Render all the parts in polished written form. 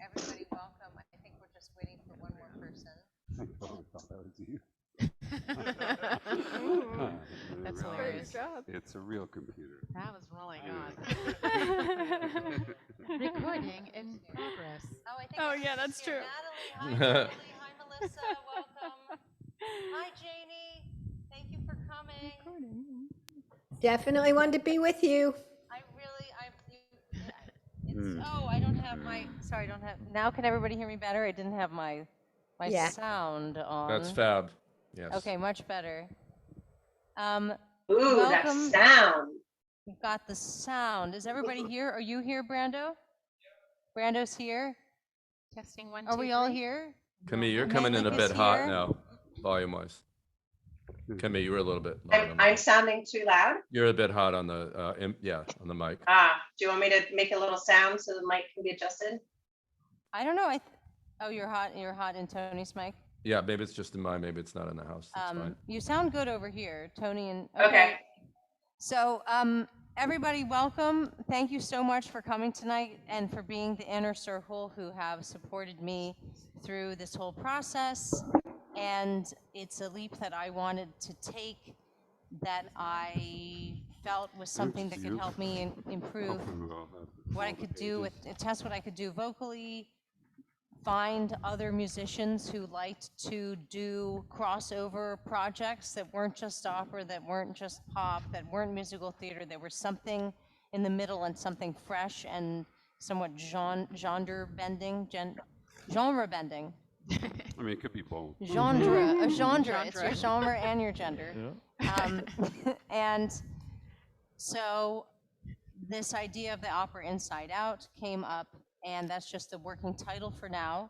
everybody welcome. I think we're just waiting for one more person. I totally thought that was you. That's Realize hilarious. job. It's a real computer. That was really Anyway. good. Recording in progress. Oh, I think Oh, Melissa's yeah, that's here. true. Natalie, hi Natalie, hi Melissa, welcome. Hi Janie, thank you for coming. Definitely wanted to be with you. Oh, I don't have my, sorry, I don't have, now can everybody hear me better? I didn't have my Yeah. sound on. That's fab. Yes. Okay, much better. Ooh, Welcome. that sound. We've got the sound. Is everybody here? Are you here, Brando? Brando's here? Testing one, Are two, we all three. here? Camille, you're coming in a Nick bit is hot here. now, volume-wise. Camille, you were a little bit loud on I'm the, sounding too loud. you're a bit hot on the, on the mic. Do you want me to make a little sound so the mic can be adjusted? I don't know. Oh, you're hot in Tony's mic? Yeah, maybe it's just in mine, maybe it's not in the house. That's fine. You sound good over here, Tony and. Okay. So, everybody, welcome. Thank you so much for coming tonight and for being the inner circle who have supported me through this whole process. And it's a leap that I wanted to take that I felt was something that could help me improve what I could do test what I could do vocally, find other musicians who liked to do crossover projects that weren't just opera, that weren't just pop, that weren't musical theater, that were something in the middle and something fresh and somewhat genre bending. I mean, it could be both. A genre. It's Genre. your genre and your gender. And so this idea of the opera Inside Out came up, and that's just the working title for now.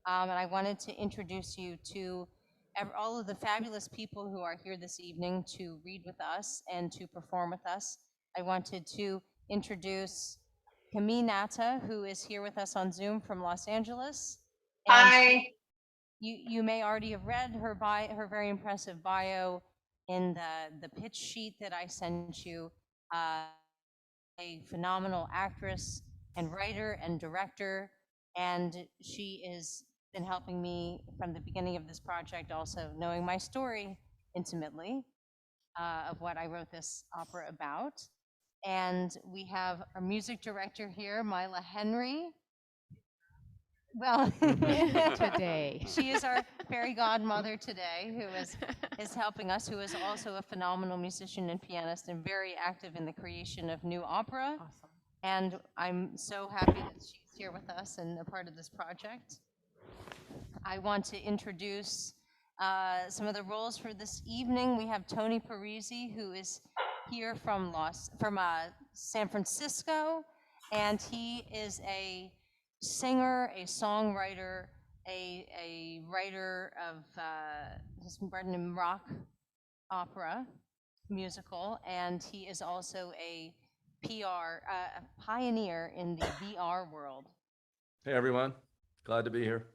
And I wanted to introduce you to all of the fabulous people who are here this evening to read with us and to perform with us. I wanted to introduce Camille Nata, who is here with us on Zoom from Los Angeles. And Hi. you may already have read her very impressive bio in the pitch sheet that I sent you. A phenomenal actress and writer and director, and she has been helping me from the beginning of this project, also knowing my story intimately of what I wrote this opera about. And we have our music director here, Mila Henry. Well, Today. she is our fairy godmother today, who is helping us, who is also a phenomenal musician and pianist and very active in the creation of new opera. Awesome. And I'm so happy that she's here with us and a part of this project. I want to introduce some of the roles for this evening. We have Tony Parisi, who is here from San Francisco, and he is a singer, a songwriter, a writer of he's written in rock opera musical, and he is also a PR a pioneer in the VR world. Hey, everyone. Glad to be here.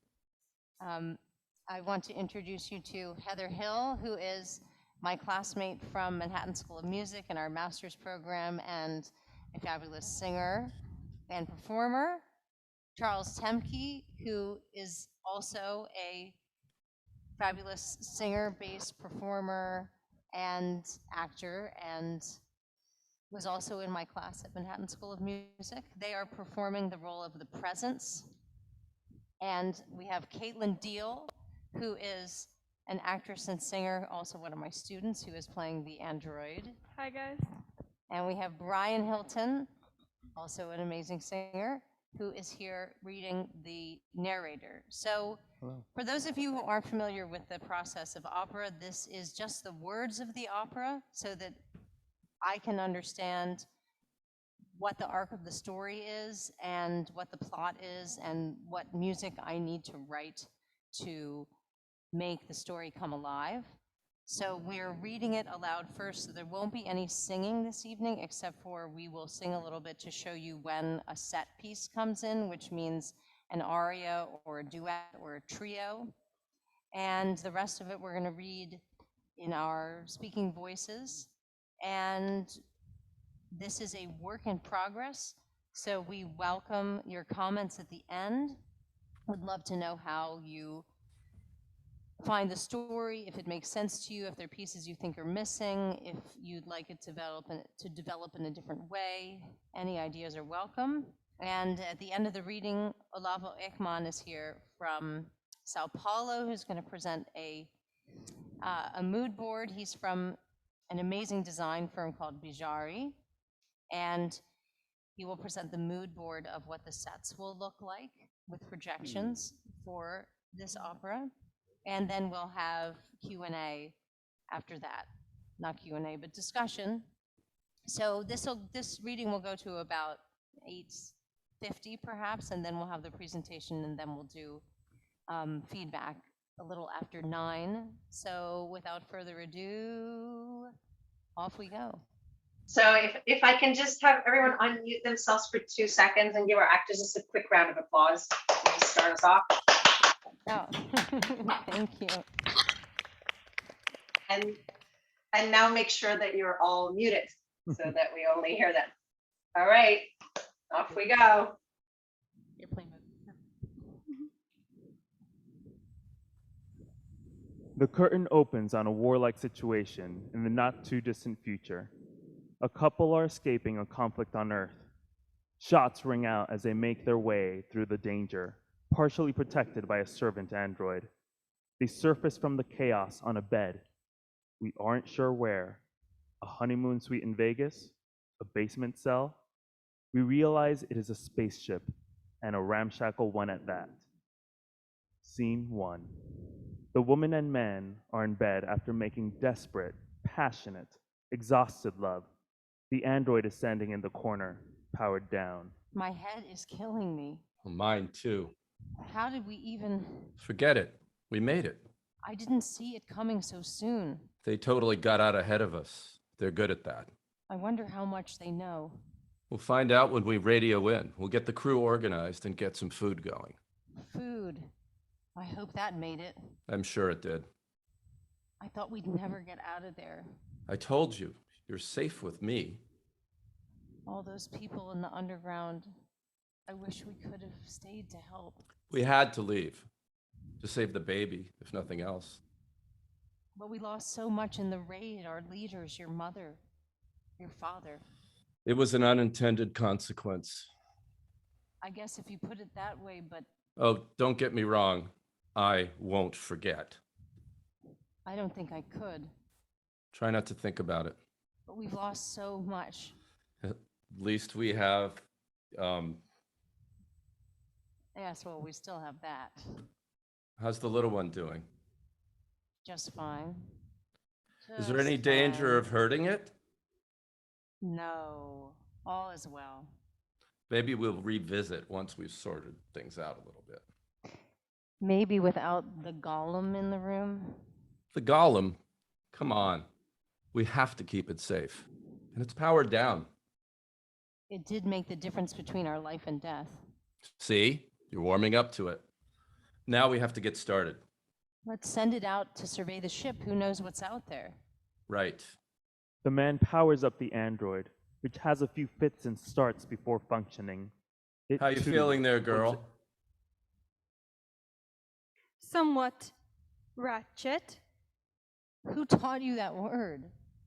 I want to introduce you to Heather Hill, who is my classmate from Manhattan School of Music in our master's program and a fabulous singer and performer. Charles Temke, who is also a fabulous singer, bass performer, and actor, and was also in my class at Manhattan School of Music. They are performing the role of the Presence. And we have Caitlin Deal, who is an actress and singer, also one of my students, who is playing the android. Hi, guys. And we have Brian Hilton, also an amazing singer, who is here reading the narrator. So for those of you who aren't familiar with the process of opera, this is just the words of the opera so that I can understand what the arc of the story is and what the plot is and what music I need to write to make the story come alive. So we're reading it aloud first, so there won't be any singing this evening, except for we will sing a little bit to show you when a set piece comes in, which means an aria or a duet or a trio. And the rest of it we're gonna read in our speaking voices. And this is a work in progress, so we welcome your comments at the end. Would love to know how you find the story, if it makes sense to you, if there are pieces you think are missing, if you'd like it to develop in a different way. Any ideas are welcome. And at the end of the reading, Olavo Ekman is here from Sao Paulo, who's going to present a mood board. He's from an amazing design firm called Bijari, and he will present the mood board of what the sets will look like with projections for this opera. And then we'll have Q&A after that. Not Q&A, but discussion. So this reading will go to about 8:50 perhaps, and then we'll have the presentation, and then we'll do feedback a little after 9. So without further ado, off we go. So if I can just have everyone unmute themselves for 2 seconds and give our actors just a quick round of applause to start us off. Oh, thank you. And now make sure that you're all muted so that we only hear them. All right, off we go. Airplane mode. The curtain opens on a warlike situation in the not-too-distant future. A couple are escaping a conflict on Earth. Shots ring out as they make their way through the danger, partially protected by a servant android. They surface from the chaos on a bed. We aren't sure where. A honeymoon suite in Vegas? A basement cell? We realize it is a spaceship, and a ramshackle one at that. Scene 1. The woman and man are in bed after making desperate, passionate, exhausted love. The android is standing in the corner, powered down. My head is killing me. Well, mine too. How did we even... Forget it. We made it. I didn't see it coming so soon. They totally got out ahead of us. They're good at that. I wonder how much they know. We'll find out when we radio in. We'll get the crew organized and get some food going. Food. I hope that made it. I'm sure it did. I thought we'd never get out of there. I told you, you're safe with me. All those people in the underground. I wish we could have stayed to help. We had to leave. To save the baby, if nothing else. But we lost so much in the raid. Our leaders, your mother, your father. It was an unintended consequence. I guess if you put it that way, but Oh, don't get me wrong. I won't forget. I don't think I could. Try not to think about it. But we've lost so much. At least we have, Yes, well, we still have that. how's the little one doing? Just fine. Is there any Just danger fine. of hurting it? No, all is well. Maybe we'll revisit once we've sorted things out a little bit. Maybe without the golem in the room. The golem, come on. We have to keep it safe. And it's powered down. It did make the difference between our life and death. See, you're warming up to it. Now we have to get started. Let's send it out to survey the ship. Who knows what's out there? Right. The man powers up the android, which has a few fits and starts before functioning. It How you too feeling there, pulls girl? it- Somewhat ratchet. Who taught you that word?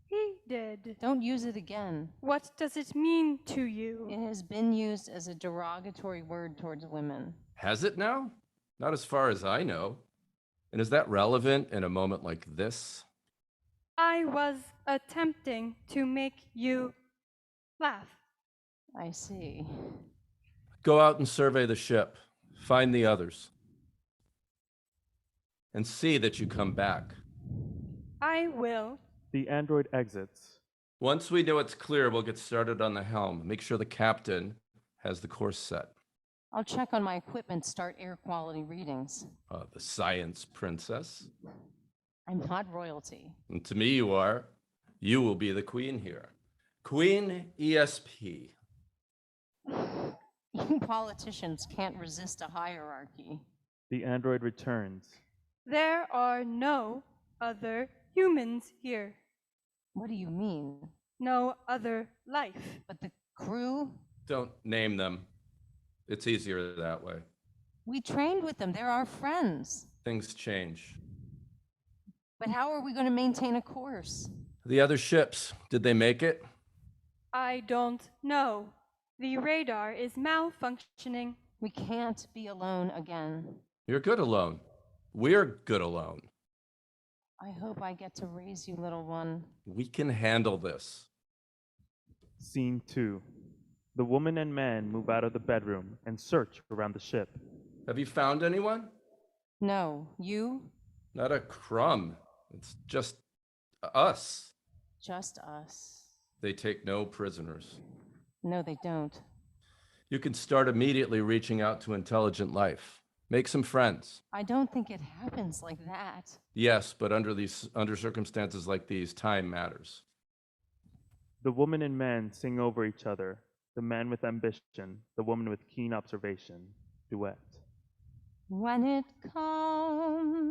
He did. Don't use it again. What does it mean to you? It has been used as a derogatory word towards women. Has it now? Not as far as I know. And is that relevant in a moment like this? I was attempting to make you laugh. I see. Go out and survey the ship. Find the others. And see that you come back. I will. The android exits. Once we know it's clear, we'll get started on the helm. Make sure the captain has the course set. I'll check on my equipment, start air quality readings. The science princess. I'm not royalty. And to me, you are. You will be the queen here. Queen ESP. You politicians can't resist a hierarchy. The android returns. There are no other humans here. What do you mean? No other life. But the crew? Don't name them. It's easier that way. We trained with them. They're our friends. Things change. But how are we going to maintain a course? The other ships, did they make it? I don't know. The radar is malfunctioning. We can't be alone again. You're good alone. We're good alone. I hope I get to raise you, little one. We can handle this. Scene 2. The woman and man move out of the bedroom and search around the ship. Have you found anyone? No, you? Not a crumb. It's just us. Just us. They take no prisoners. No, they don't. You can start immediately reaching out to intelligent life. Make some friends. I don't think it happens like that. Yes, but under circumstances like these, time matters. The woman and man sing over each other, the man with ambition, the woman with keen observation. Duet. When it comes,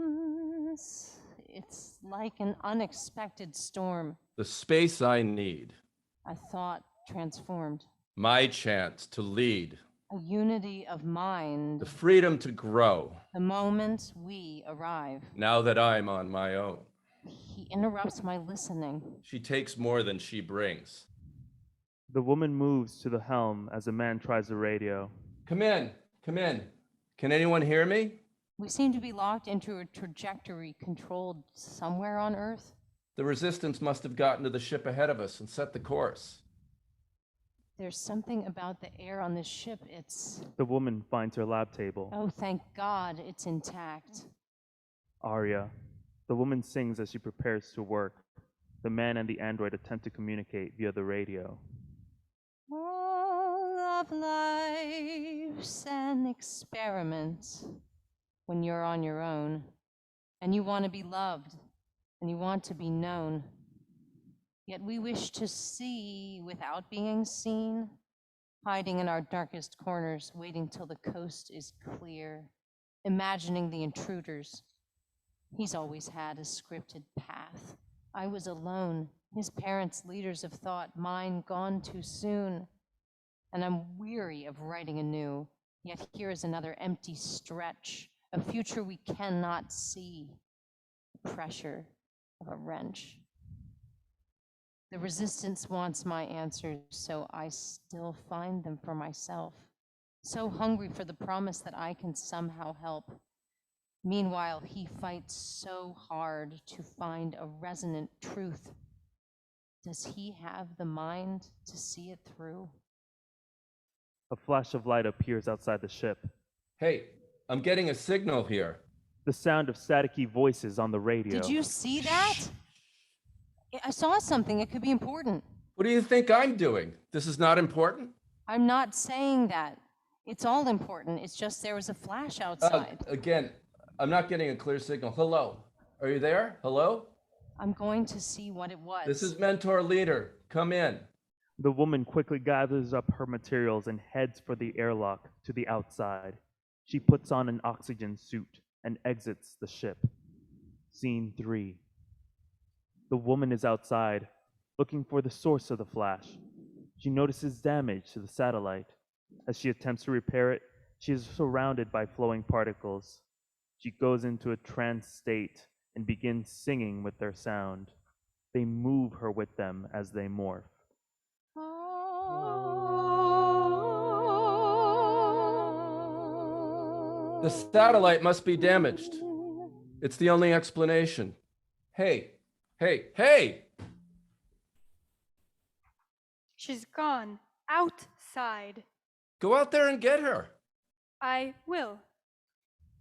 it's like an unexpected storm. The space I need. A thought transformed. My chance to lead. A unity of mind. The freedom to grow. The moment we arrive. Now that I'm on my own. He interrupts my listening. She takes more than she brings. The woman moves to the helm as a man tries the radio. Come in. Come in. Can anyone hear me? We seem to be locked into a trajectory controlled somewhere on Earth. The resistance must have gotten to the ship ahead of us and set the course. There's something about the air on this ship. It's... The woman finds her lab table. Oh, thank God it's intact. Aria. The woman sings as she prepares to work. The man and the android attempt to communicate via the radio. All of life's an experiment when you're on your own, and you want to be loved, and you want to be known. Yet we wish to see without being seen, hiding in our darkest corners, waiting till the coast is clear, imagining the intruders. He's always had a scripted path. I was alone, his parents leaders of thought, mine gone too soon. And I'm weary of writing anew, yet here is another empty stretch, a future we cannot see, the pressure of a wrench. The resistance wants my answers, so I still find them for myself, so hungry for the promise that I can somehow help. Meanwhile, he fights so hard to find a resonant truth. Does he have the mind to see it through? A flash of light appears outside the ship. Hey, I'm getting a signal here. The sound of staticky voices on the radio. Did you see that? I saw something. It could be important. What do you think I'm doing? This is not important? I'm not saying that. It's all important. It's just there was a flash outside. Again, I'm not getting a clear signal. Hello? Are you there? Hello? I'm going to see what it was. This is Mentor Leader. Come in. The woman quickly gathers up her materials and heads for the airlock to the outside. She puts on an oxygen suit and exits the ship. Scene 3. The woman is outside, looking for the source of the flash. She notices damage to the satellite. As she attempts to repair it, she is surrounded by flowing particles. She goes into a trance state and begins singing with their sound. They move her with them as they morph. The satellite must be damaged. It's the only explanation. Hey, hey, hey! She's gone outside. Go out there and get her. I will.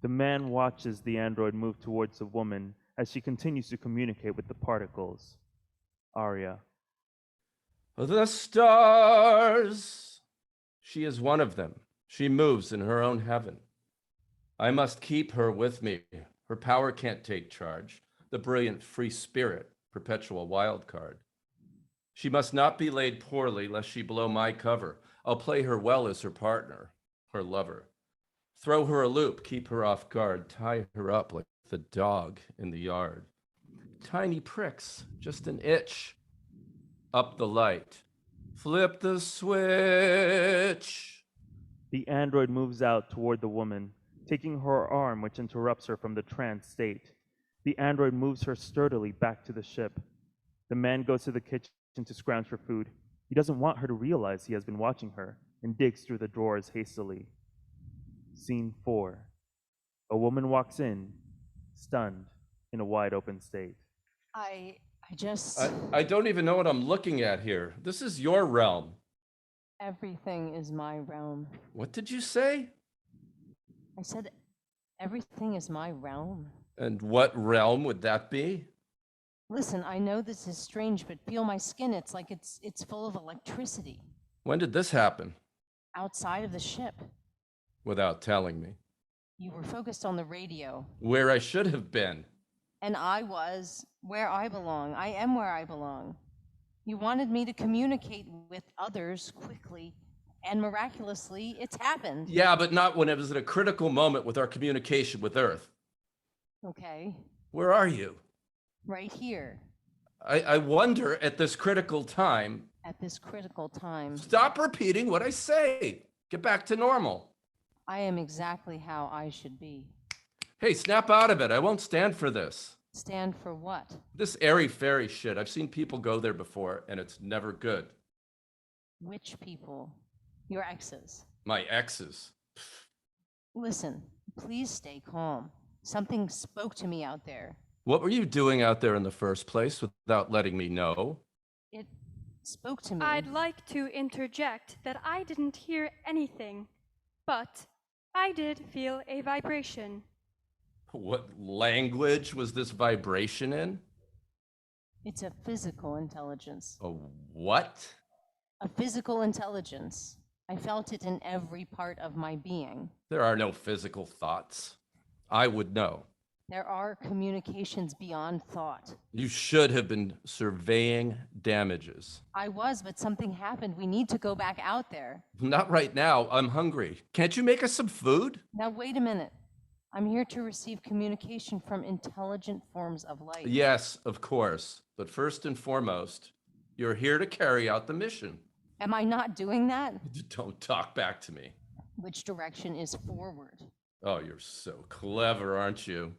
The man watches the android move towards the woman as she continues to communicate with the particles. Aria. The stars. She is one of them. She moves in her own heaven. I must keep her with me. Her power can't take charge. The brilliant free spirit, perpetual wild card. She must not be laid poorly lest she blow my cover. I'll play her well as her partner, her lover. Throw her a loop, keep her off guard, tie her up like the dog in the yard. Tiny pricks, just an itch. Up the light. Flip the switch. The android moves out toward the woman. taking her arm, which interrupts her from the trance state. The android moves her sturdily back to the ship. The man goes to the kitchen to scrounge for food. He doesn't want her to realize he has been watching her and digs through the drawers hastily. Scene 4. A woman walks in, stunned, in a wide open state. I just, I don't even know what I'm looking at here. This is your realm. everything is my realm. What did you say? I said, everything is my realm. And what realm would that be? Listen, I know this is strange, but feel my skin. It's like it's full of electricity When did this happen? outside of the ship. Without telling me. You were focused on the radio, Where I should have been. and I was where I belong. I am where I belong. You wanted me to communicate with others quickly, and miraculously, it's happened. Yeah, but not when it was at a critical moment with our communication with Earth. Okay, Where are you? right here, I wonder at this critical time. at this critical time, Stop repeating what I say. Get back to normal. I am exactly how I should be. Hey, snap out of it. I won't stand for this. Stand for what? This airy-fairy shit. I've seen people go there before, and it's never good. Which people? Your exes. My exes. Listen, please stay calm. Something spoke to me out there. What were you doing out there in the first place without letting me know? It spoke to me. I'd like to interject that I didn't hear anything, but I did feel a vibration. What language was this vibration in? It's a physical intelligence. A what? A physical intelligence. I felt it in every part of my being. There are no physical thoughts. I would know. There are communications beyond thought. You should have been surveying damages. I was, but something happened. We need to go back out there. Not right now. I'm hungry. Can't you make us some food? Now, wait a minute. I'm here to receive communication from intelligent forms of life. Yes, of course. But first and foremost, you're here to carry out the mission. Am I not doing that? Don't talk back to me. Which direction is forward? Oh, you're so clever, aren't you?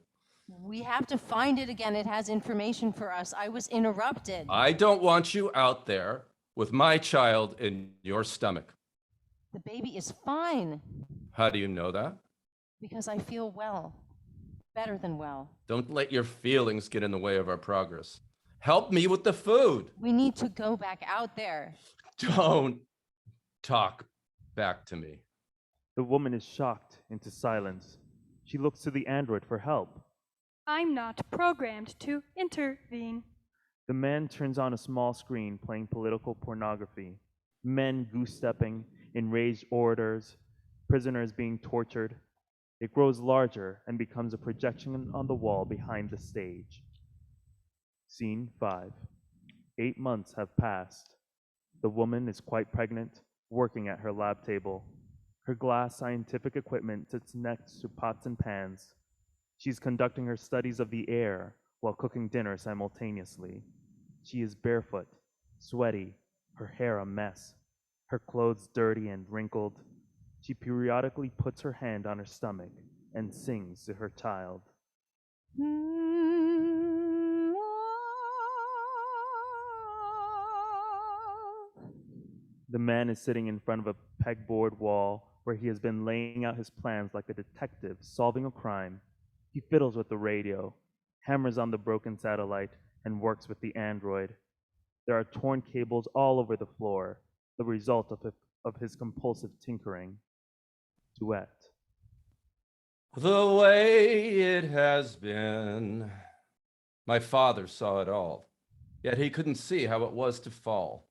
We have to find it again. It has information for us. I was interrupted. I don't want you out there with my child in your stomach. The baby is fine How do you know that? because I feel well, better than well. Don't let your feelings get in the way of our progress. Help me with the food. We need to go back out there. Don't talk back to me. The woman is shocked into silence. She looks to the android for help. I'm not programmed to intervene. The man turns on a small screen playing political pornography. Men goose-stepping, enraged orators, prisoners being tortured. It grows larger and becomes a projection on the wall behind the stage. Scene 5. 8 months have passed. The woman is quite pregnant, working at her lab table. Her glass scientific equipment sits next to pots and pans. She's conducting her studies of the air while cooking dinner simultaneously. She is barefoot, sweaty, her hair a mess, her clothes dirty and wrinkled. She periodically puts her hand on her stomach and sings to her child. The man is sitting in front of a pegboard wall where he has been laying out his plans like a detective solving a crime. He fiddles with the radio, hammers on the broken satellite, and works with the android. There are torn cables all over the floor, the result of his compulsive tinkering. Duet. The way it has been. My father saw it all, yet he couldn't see how it was to fall.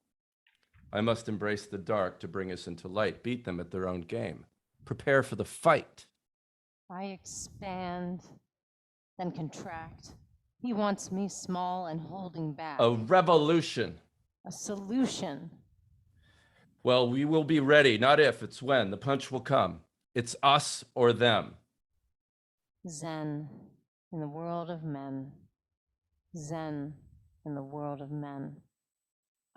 I must embrace the dark to bring us into light, beat them at their own game, prepare for the fight. I expand, then contract. He wants me small and holding back. A revolution. A solution. Well, we will be ready, not if, it's when. The punch will come. It's us or them. Zen in the world of men. Zen in the world of men.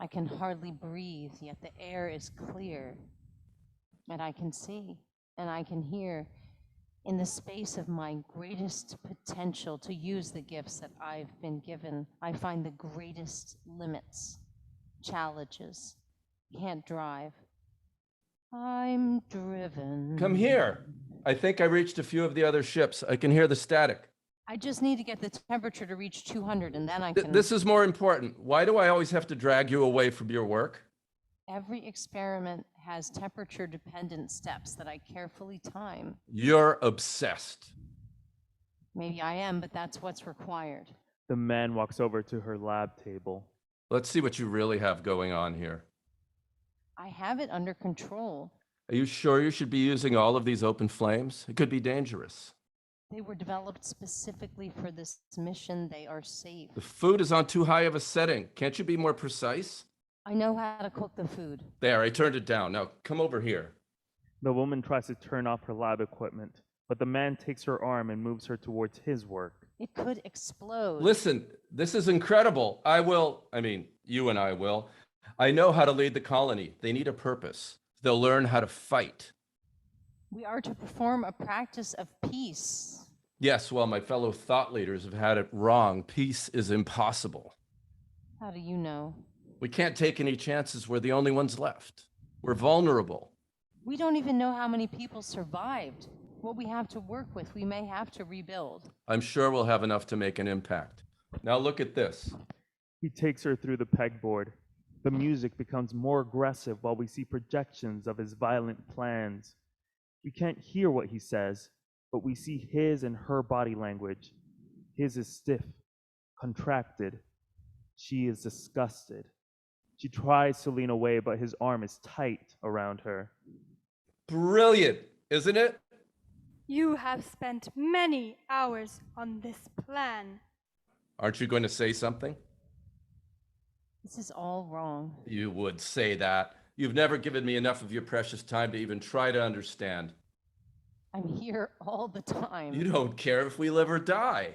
I can hardly breathe, yet the air is clear. And I can see, and I can hear. in the space of my greatest potential to use the gifts that I've been given, I find the greatest limits, challenges. Can't drive. I'm driven. Come here. I think I reached a few of the other ships. I can hear the static. I just need to get the temperature to reach 200 and then I can. This is more important. Why do I always have to drag you away from your work? Every experiment has temperature dependent steps that I carefully time. You're obsessed. Maybe I am, but that's what's required. The man walks over to her lab table. Let's see what you really have going on here. I have it under control. Are you sure you should be using all of these open flames? It could be dangerous. They were developed specifically for this mission. They are safe. The food is on too high of a setting. Can't you be more precise? I know how to cook the food. There, I turned it down. Now come over here. The woman tries to turn off her lab equipment, but the man takes her arm and moves her towards his work. It could explode. Listen, this is incredible. You and I will. I know how to lead the colony. They need a purpose. They'll learn how to fight. We are to perform a practice of peace. Yes, well, my fellow thought leaders have had it wrong. Peace is impossible. How do you know? We can't take any chances. We're the only ones left. We're vulnerable. We don't even know how many people survived. What we have to work with, we may have to rebuild. I'm sure we'll have enough to make an impact. Now look at this. He takes her through the pegboard. The music becomes more aggressive while we see projections of his violent plans. We can't hear what he says, but we see his and her body language. His is stiff, contracted. She is disgusted. She tries to lean away, but his arm is tight around her. Brilliant, isn't it? You have spent many hours on this plan. Aren't you going to say something? This is all wrong. You would say that. You've never given me enough of your precious time to even try to understand. I'm here all the time. You don't care if we live or die.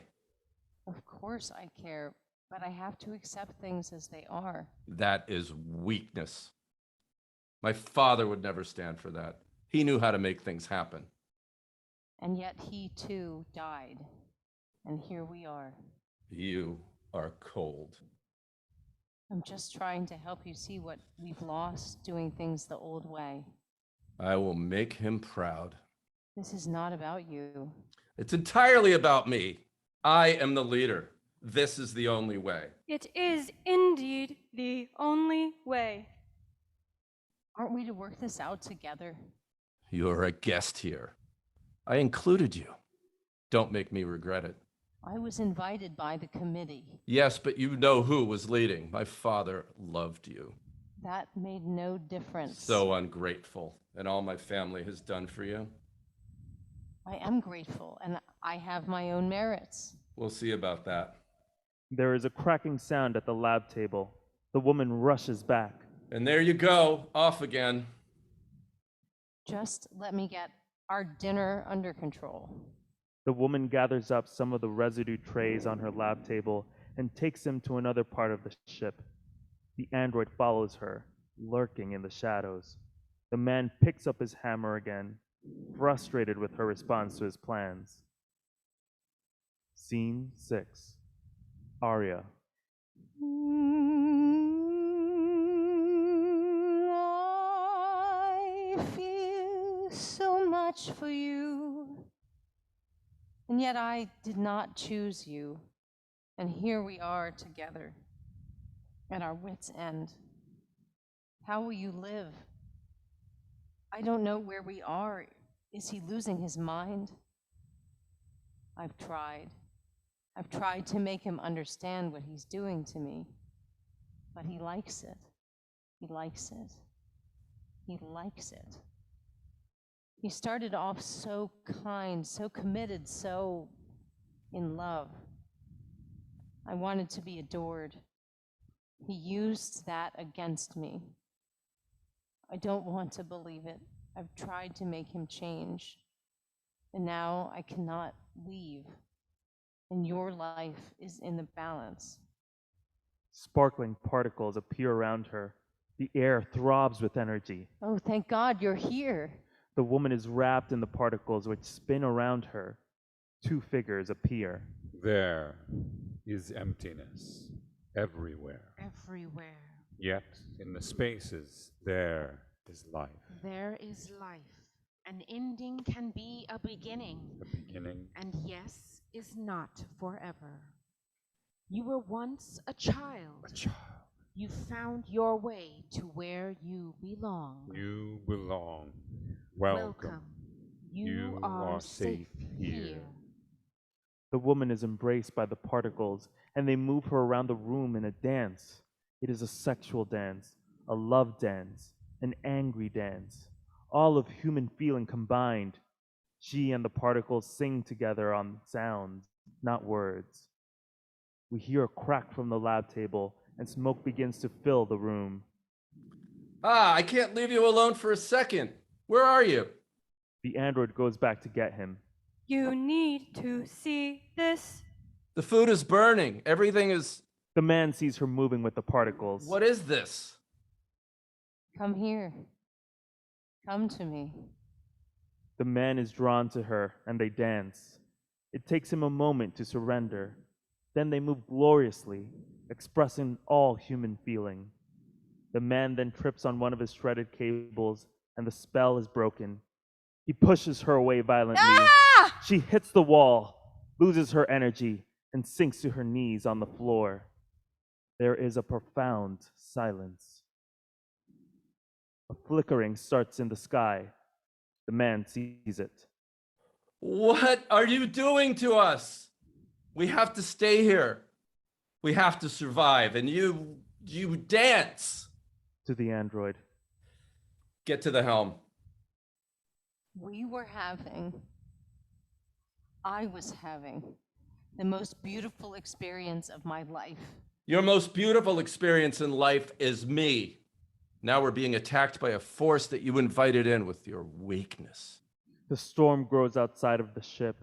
Of course I care, but I have to accept things as they are. That is weakness. My father would never stand for that. He knew how to make things happen. And yet he too died. And here we are. You are cold. I'm just trying to help you see what we've lost doing things the old way. I will make him proud. This is not about you. It's entirely about me. I am the leader. This is the only way. It is indeed the only way. Aren't we to work this out together? You're a guest here. I included you. Don't make me regret it. I was invited by the committee. Yes, but you know who was leading. My father loved you. That made no difference. So ungrateful. And all my family has done for you. I am grateful, and I have my own merits. We'll see about that. There is a cracking sound at the lab table. The woman rushes back. And there you go, off again. Just let me get our dinner under control. The woman gathers up some of the residue trays on her lab table and takes them to another part of the ship. The android follows her, lurking in the shadows. The man picks up his hammer again, frustrated with her response to his plans. Scene 6. Aria. I feel so much for you, and yet I did not choose you, and here we are together at our wits' end. How will you live? I don't know where we are. Is he losing his mind? I've tried. I've tried to make him understand what he's doing to me, but he likes it. He likes it. He likes it. He started off so kind, so committed, so in love. I wanted to be adored. He used that against me. I don't want to believe it. I've tried to make him change, and now I cannot leave, and your life is in the balance. Sparkling particles appear around her. The air throbs with energy. Oh, thank God you're here. The woman is wrapped in the particles which spin around her. Two figures appear. There is emptiness everywhere. Everywhere. Yet in the spaces, there is life. There is life. An ending can be a beginning, The beginning, and yes is not forever. You were once a child. a child. You found your way to where you belong. You belong. Welcome. You are safe here. The woman is embraced by the particles, and they move her around the room in a dance. It is a sexual dance, a love dance, an angry dance, all of human feeling combined. She and the particles sing together on sounds, not words. We hear a crack from the lab table, and smoke begins to fill the room. I can't leave you alone for a second. Where are you? The android goes back to get him. You need to see this. The food is burning. Everything is. The man sees her moving with the particles. What is this? Come here. Come to me. The man is drawn to her, and they dance. It takes him a moment to surrender. Then they move gloriously, expressing all human feeling. The man then trips on one of his shredded cables, and the spell is broken. He pushes her away violently. Ah! She hits the wall, loses her energy, and sinks to her knees on the floor. There is a profound silence. A flickering starts in the sky. The man sees it. What are you doing to us? We have to stay here. We have to survive. And you dance. To the android. Get to the helm. I was having the most beautiful experience of my life. Your most beautiful experience in life is me. Now we're being attacked by a force that you invited in with your weakness. The storm grows outside of the ship.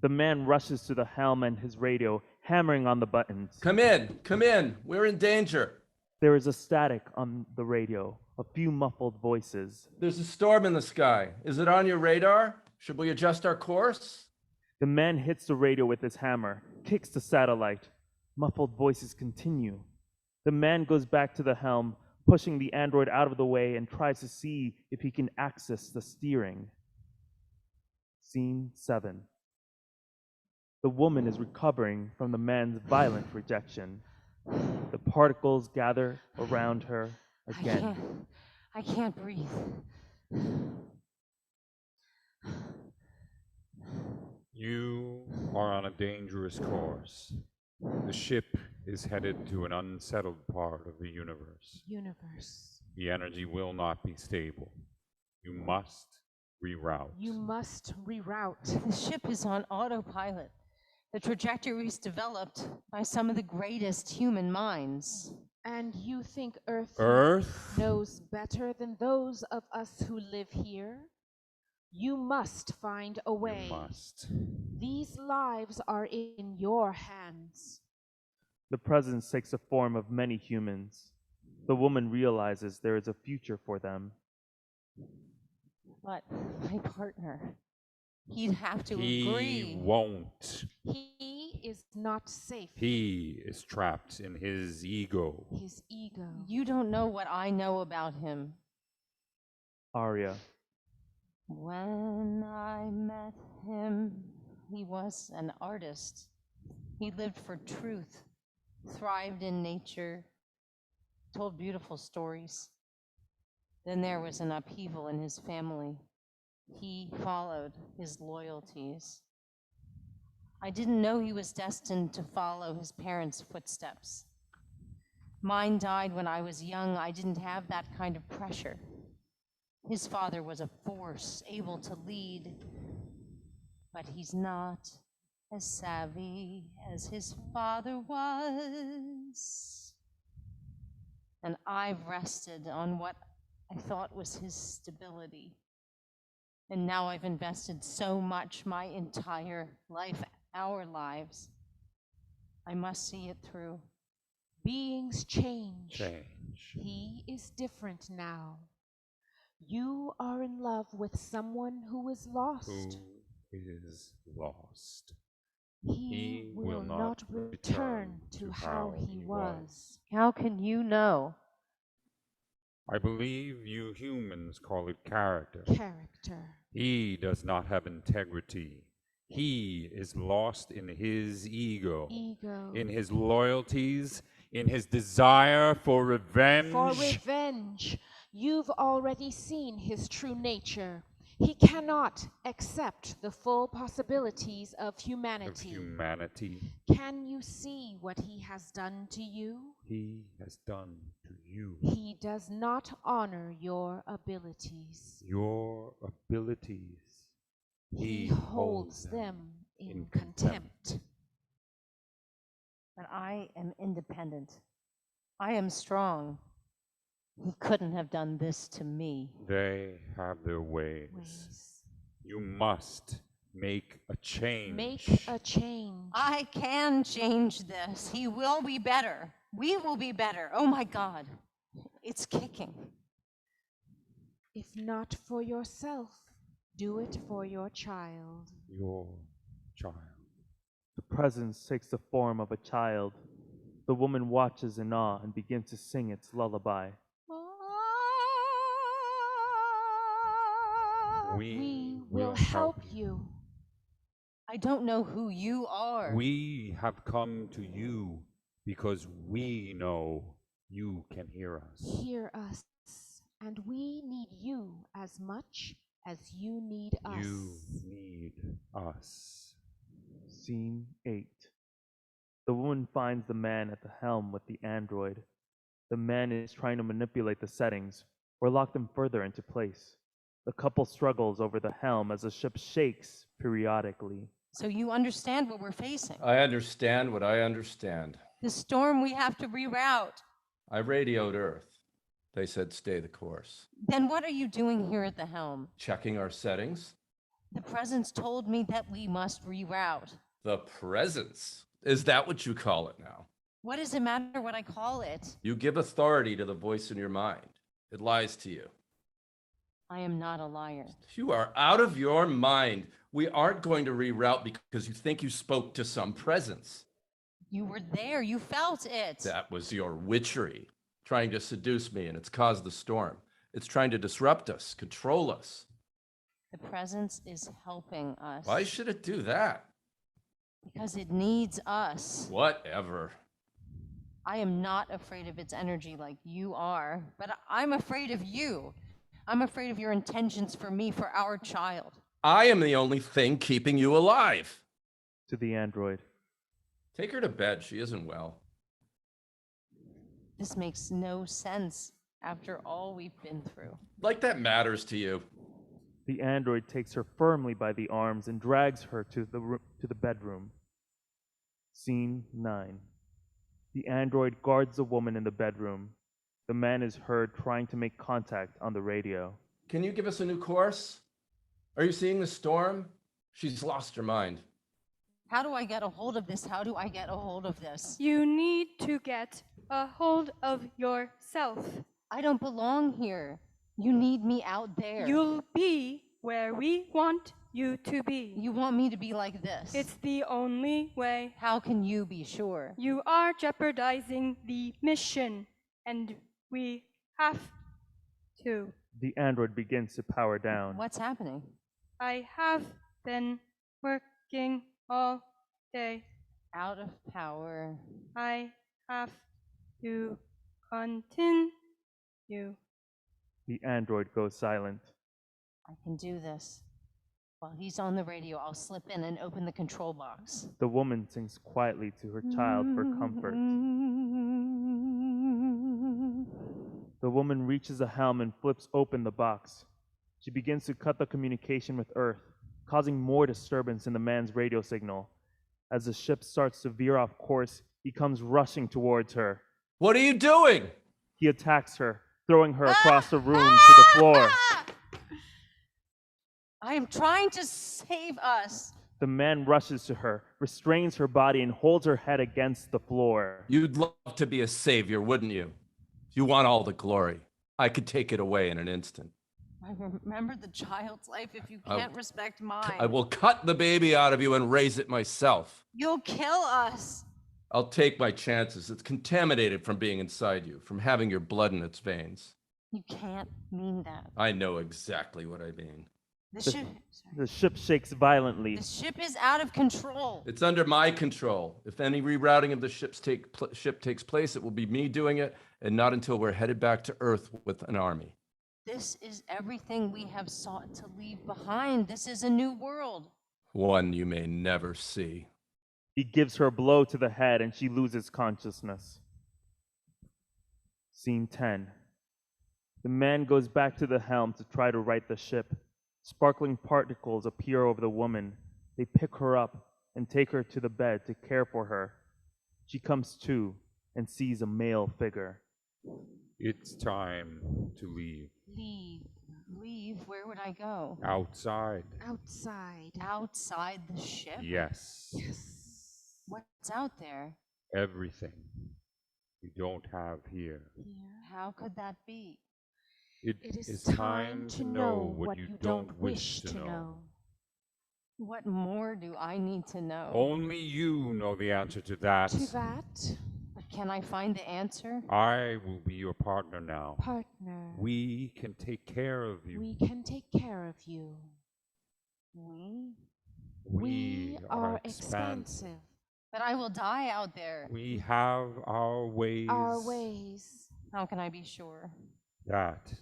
The man rushes to the helm and his radio, hammering on the buttons. Come in. We're in danger. There is a static on the radio, a few muffled voices. There's a storm in the sky. Is it on your radar? Should we adjust our course? The man hits the radio with his hammer, kicks the satellite. Muffled voices continue. The man goes back to the helm, pushing the android out of the way, and tries to see if he can access the steering. Scene 7. The woman is recovering from the man's violent rejection. The particles gather around her again. I can't breathe. You are on a dangerous course. The ship is headed to an unsettled part of the universe. The energy will not be stable. You must reroute. You must reroute. The ship is on autopilot. The trajectory is developed by some of the greatest human minds. And you think Earth Earth? knows better than those of us who live here? You must find a way. You must. These lives are in your hands. The presence takes the form of many humans. The woman realizes there is a future for them. But my partner, he'd have to He agree. won't. He is not safe. He is trapped in his ego. His ego. You don't know what I know about him. Arya. When I met him, he was an artist. He lived for truth, thrived in nature, told beautiful stories. Then there was an upheaval in his family. He followed his loyalties. I didn't know he was destined to follow his parents' footsteps. Mine died when I was young. I didn't have that kind of pressure. His father was a force, able to lead, but he's not as savvy as his father was. And I've rested on what I thought was his stability. And now I've invested so much, my entire life, our lives. I must see it through. Beings change. Change. He is different now. You are in love with someone who is lost. Who is lost? He will not return to how he was. How can you know? I believe you humans call it character. Character. He does not have integrity. He is lost in his ego, in his loyalties, in his desire for revenge. For revenge. You've already seen his true nature. He cannot accept the full possibilities of humanity. Can you see what he has done to you? He has done to you. He does not honor your abilities. Your abilities. He holds them in contempt. But I am independent. I am strong. He couldn't have done this to me. They have their ways. You must make a change. Make a change. I can change this. He will be better. We will be better. Oh my God. It's kicking. If not for yourself, do it for your child. Your child. The presence takes the form of a child. The woman watches in awe and begins to sing its lullaby. We will help you. I don't know who you are. We have come to you because we know you can hear us. Hear us. And we need you as much as you need us. You need us. Scene 8. The woman finds the man at the helm with the android. The man is trying to manipulate the settings or lock them further into place. The couple struggles over the helm as the ship shakes periodically. So you understand what we're facing. I understand what I understand. The storm we have to reroute. I radioed Earth. They said stay the course. Then what are you doing here at the helm? Checking our settings. The presence told me that we must reroute. The presence? Is that what you call it now? What does it matter what I call it? You give authority to the voice in your mind. It lies to you. I am not a liar. You are out of your mind. We aren't going to reroute because you think you spoke to some presence. You were there. You felt it. That was your witchery, trying to seduce me, and it's caused the storm. It's trying to disrupt us, control us. The presence is helping us. Why should it do that? Because it needs us. Whatever. I am not afraid of its energy like you are, but I'm afraid of you. I'm afraid of your intentions for me, for our child. I am the only thing keeping you alive. To the android. Take her to bed. She isn't well. This makes no sense after all we've been through. Like that matters to you. The android takes her firmly by the arms and drags her to the bedroom. Scene 9. The android guards the woman in the bedroom. The man is heard trying to make contact on the radio. Can you give us a new course? Are you seeing the storm? She's lost her mind. How do I get a hold of this? How do I get a hold of this? You need to get a hold of yourself. I don't belong here. You need me out there. You'll be where we want you to be. You want me to be like this? It's the only way. How can you be sure? You are jeopardizing the mission, and we have to. The android begins to power down. What's happening? I have been working all day. Out of power. I have to continue. The android goes silent. I can do this. While he's on the radio, I'll slip in and open the control box. The woman sings quietly to her child for comfort. The woman reaches a helm and flips open the box. She begins to cut the communication with Earth, causing more disturbance in the man's radio signal. As the ship starts to veer off course, he comes rushing towards her. What are you doing? He attacks her, throwing her across the room to the floor. I am trying to save us. The man rushes to her, restrains her body, and holds her head against the floor. You'd love to be a savior, wouldn't you? You want all the glory. I could take it away in an instant. I remember the child's life if you I- can't respect mine. I will cut the baby out of you and raise it myself. You'll kill us. I'll take my chances. It's contaminated from being inside you, from having your blood in its veins. You can't mean that. I know exactly what I mean. The ship shakes violently. The ship is out of control. It's under my control. If any rerouting of the ship takes place, it will be me doing it, and not until we're headed back to Earth with an army. This is everything we have sought to leave behind. This is a new world. One you may never see. He gives her a blow to the head and she loses consciousness. Scene 10. The man goes back to the helm to try to right the ship. Sparkling particles appear over the woman. They pick her up and take her to the bed to care for her. She comes to and sees a male figure. It's time to leave. Leave. Leave? Where would I go? Outside. Outside. Outside the ship? Yes. What's out there? Everything you don't have here. How could that be? It is time to know what you don't wish to know. What more do I need to know? Only you know the answer to that. To that, But can I find the answer? I will be your partner now. partner, We can take care of you. we can take care of you. We are expansive. But I will die out there. We have our ways. Our ways. How can I be sure? That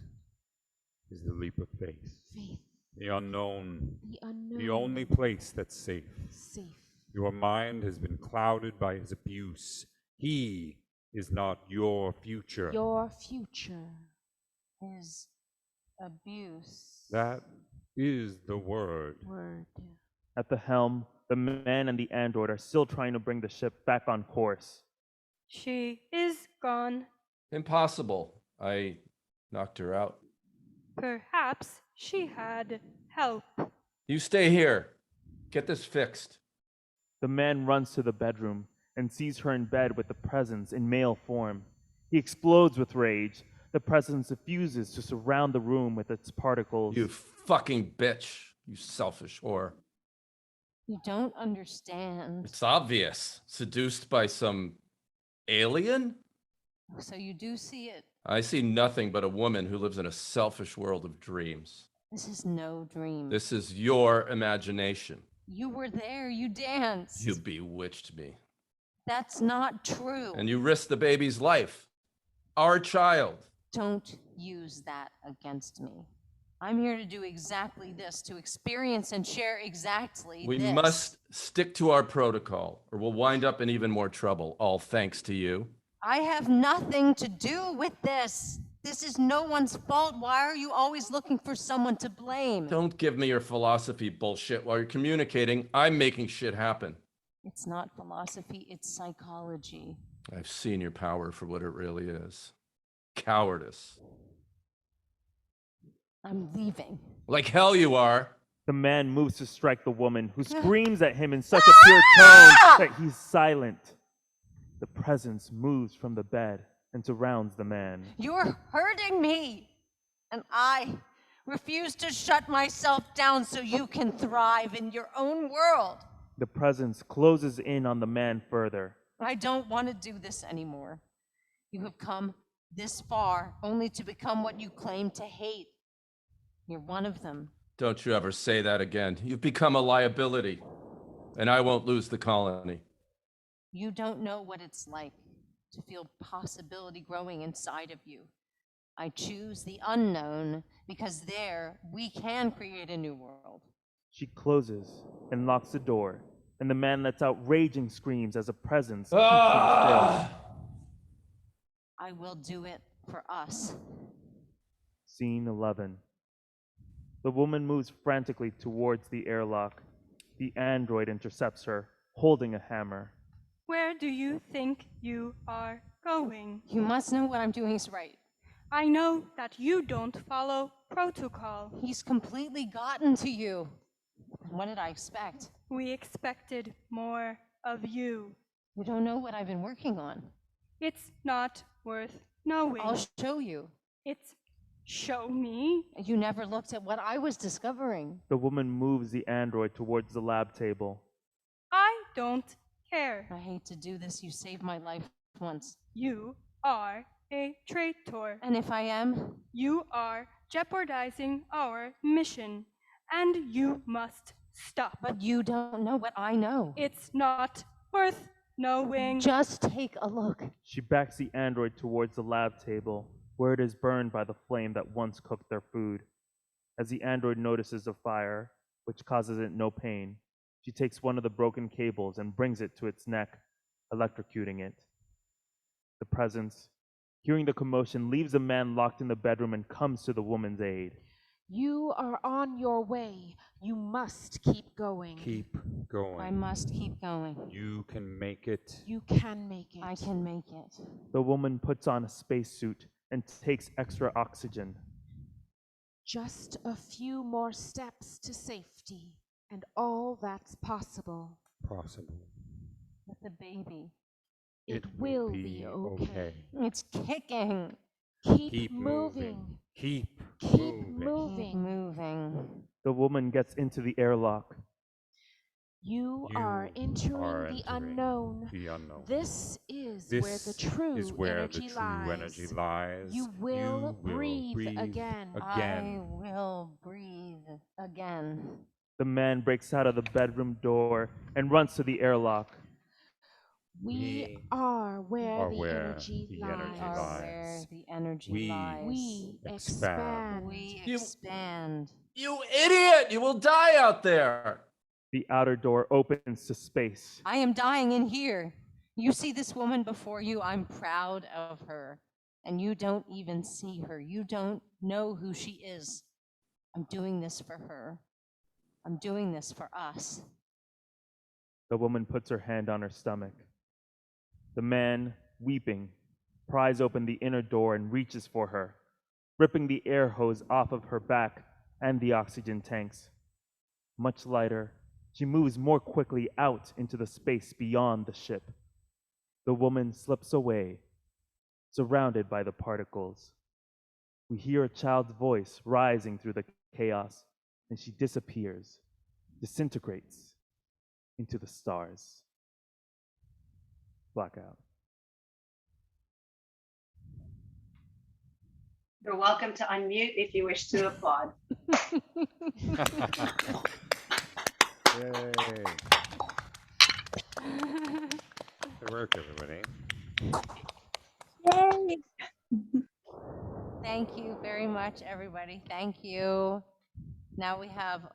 is the leap of faith. Faith. The unknown. The unknown. The only place that's safe. Safe. Your mind has been clouded by his abuse. He is not your future. Your future. Is abuse. That is the word. Word. At the helm, the man and the android are still trying to bring the ship back on course. She is gone. Impossible. I knocked her out. Perhaps she had help. You stay here. Get this fixed. The man runs to the bedroom and sees her in bed with the presence in male form. He explodes with rage. The presence diffuses to surround the room with its particles. You fucking bitch. You selfish whore. You don't understand. It's obvious. Seduced by some alien? So you do see it. I see nothing but a woman who lives in a selfish world of dreams. This is no dream. This is your imagination. You were there. You danced. You bewitched me. That's not true. And you risked the baby's life. Our child. Don't use that against me. I'm here to do exactly this, to experience and share exactly We this. must stick to our protocol, or we'll wind up in even more trouble, all thanks to you. I have nothing to do with this. This is no one's fault. Why are you always looking for someone to blame? Don't give me your philosophy bullshit while you're communicating. I'm making shit happen. It's not philosophy, it's psychology. I've seen your power for what it really is. Cowardice. I'm leaving. Like hell you are. The man moves to strike the woman, who screams at him in such a pure tone that he's silent. The presence moves from the bed and surrounds the man. You're hurting me. And I refuse to shut myself down so you can thrive in your own world. The presence closes in on the man further. I don't want to do this anymore. You have come this far only to become what you claim to hate. You're one of them. Don't you ever say that again. You've become a liability, and I won't lose the colony. You don't know what it's like to feel possibility growing inside of you. I choose the unknown because there we can create a new world. She closes and locks the door, and the man lets out raging screams as a presence keeps him Ah! still. I will do it for us. Scene 11. The woman moves frantically towards the airlock. The android intercepts her, holding a hammer. Where do you think you are going? You must know what I'm doing is right. I know that you don't follow protocol. He's completely gotten to you. What did I expect? We expected more of you. You don't know what I've been working on. It's not worth knowing. I'll show you. It's Show me. You never looked at what I was discovering. The woman moves the android towards the lab table. I don't care. I hate to do this. You saved my life once. You are a traitor. And if I am? You are jeopardizing our mission, and you must stop. But you don't know what I know. It's not worth knowing. Just take a look. She backs the android towards the lab table, where it is burned by the flame that once cooked their food. As the android notices the fire, which causes it no pain, she takes one of the broken cables and brings it to its neck, electrocuting it. The presence, hearing the commotion, leaves the man locked in the bedroom and comes to the woman's aid. You are on your way. You must keep going. Keep going. I must keep going. You can make it. You can make it. I can make it. The woman puts on a spacesuit and takes extra oxygen. Just a few more steps to safety, and all that's possible. Possible. With the baby. It will be okay. It's kicking. Keep moving. Keep moving. Keep moving. The woman gets into the airlock. You are entering the unknown. The unknown. This is where the true energy lies. You will breathe again. I will breathe again. The man breaks out of the bedroom door and runs to the airlock. We are where the energy lies. We expand. We expand. You idiot! You will die out there! The outer door opens to space. I am dying in here. You see this woman before you. I'm proud of her. And you don't even see her. You don't know who she is. I'm doing this for her. I'm doing this for us. The woman puts her hand on her stomach. The man, weeping, pries open the inner door and reaches for her, ripping the air hose off of her back and the oxygen tanks. Much lighter, she moves more quickly out into the space beyond the ship. The woman slips away, surrounded by the particles. We hear a child's voice rising through the chaos, and she disappears, disintegrates into the stars. Blackout. You're welcome to unmute if you wish to applaud. Yay. Good work, everybody. Yay! Thank you very much, everybody. Thank you. Now we have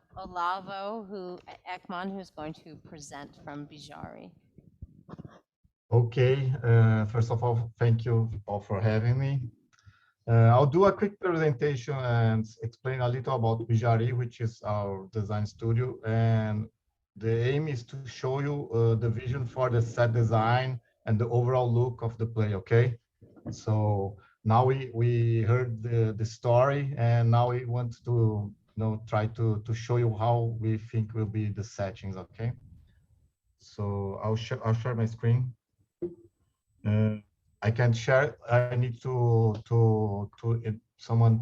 Ekman, who's going to present from Bijari. Okay, first of all, thank you all for having me. I'll do a quick presentation and explain a little about Bijari, which is our design studio. And the aim is to show you the vision for the set design and the overall look of the play, okay? So now we heard the story, and now we want to try to show you how we think will be the settings, okay? So I'll share my screen. I can share. I need someone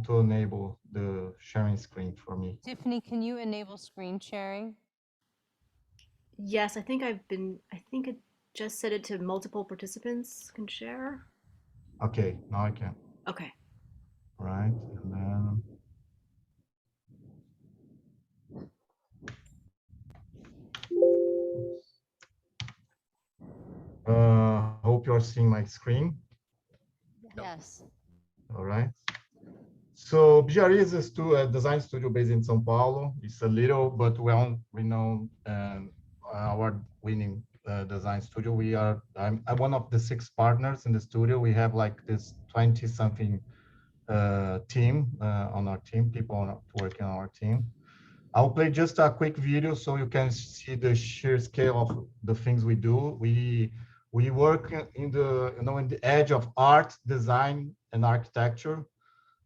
to enable the sharing screen for me. Tiffany, can you enable screen sharing? Yes, I think it just set it to multiple participants can share. Okay, now I can. Okay. All right, and then. Hope you're seeing my screen. Yes. All right. So Bijari is a design studio based in São Paulo. It's a little but well-renowned award-winning design studio. I'm one of the 6 partners in the studio. We have like this 20-something team on our team, people working on our team. I'll play just a quick video so you can see the sheer scale of the things we do. We work in the edge of art, design, and architecture.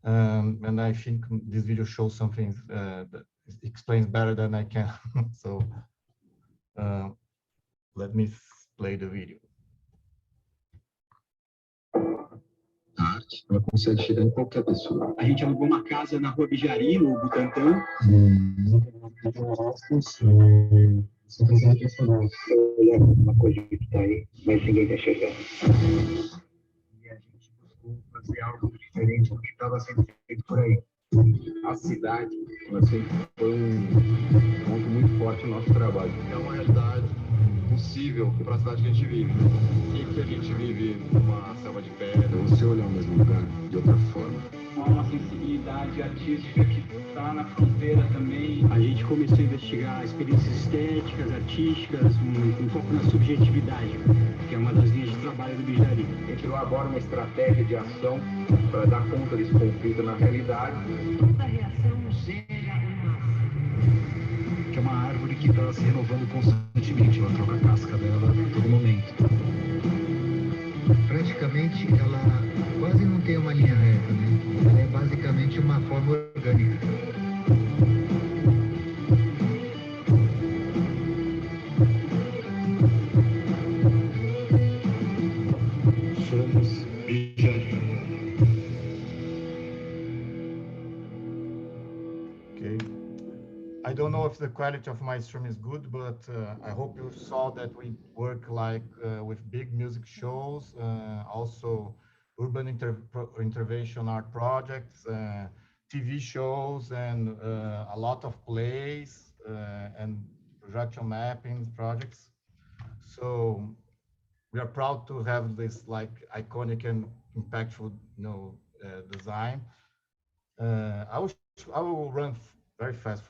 And I think this video shows something that explains better than I can. So let me play the video. A arte, ela consegue chegar em qualquer pessoa. A gente alugou uma casa na Rua Bijari, no Butantã. Simplesmente impressionante. Olha uma coisa que está aí, mas ninguém está chegando. E a gente buscou fazer algo diferente do que estava sendo feito por aí. A cidade, ela sempre foi ponto muito forte no nosso trabalho. É uma realidade possível para a cidade que a gente vive. E que a gente vive numa selva de pedra. Você olhar o mesmo lugar de outra forma. Há uma sensibilidade artística que está na fronteira também. A gente começou a investigar experiências estéticas, artísticas, um foco na subjetividade, que é uma das linhas de trabalho do Bijari. A gente elabora uma estratégia de ação para dar conta desse conflito na realidade. Toda reação gera que é uma árvore que está se renovando constantemente, ela troca a casca dela a todo momento. Praticamente, ela quase não tem uma linha reta, né? Ela é basicamente uma forma orgânica. Somos Bijari. Okay. I don't know if the quality of my stream is good, but I hope you saw that we work like with big music shows, also urban intervention art projects, TV shows, and a lot of plays and projection mapping projects. So we are proud to have this like iconic and impactful, design. I will run very fast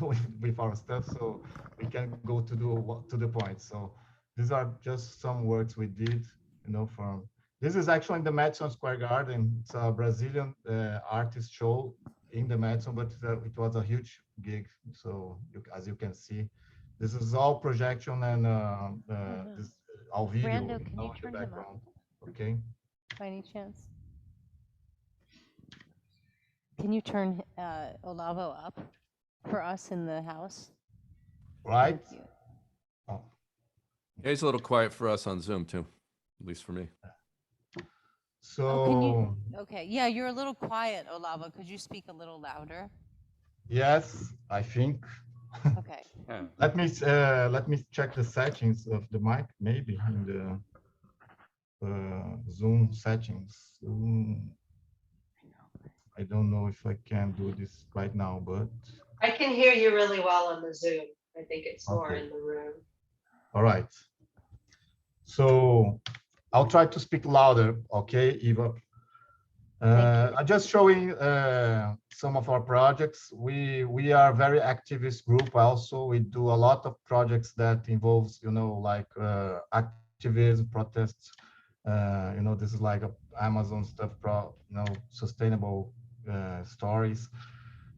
with our stuff, so we can go to the point. So these are just some works we did, from. This is actually in the Madison Square Garden. It's a Brazilian artist show in the Madison, but it was a huge gig. So as you can see, this is all projection and this all video Brando, can you in the turn him up? background. Okay. By any chance? Can you turn Olavo up for us in the house? Right. Thank you. Oh. Yeah, he's a little quiet for us on Zoom too, at least for me. So can you? Okay, yeah, you're a little quiet, Olavo. Could you speak a little louder? Yes, I think. Okay. Let me check the settings of the mic, maybe in the Zoom settings. I don't know if I can do this right now, but I can hear you really well on the Zoom. I think it's more Okay. in the room. all right. So I'll try to speak louder, okay, Eva? I'm just showing some of our projects. We are a very activist group. Also, we do a lot of projects that involves, like activism, protests. This is like Amazon stuff, sustainable stories.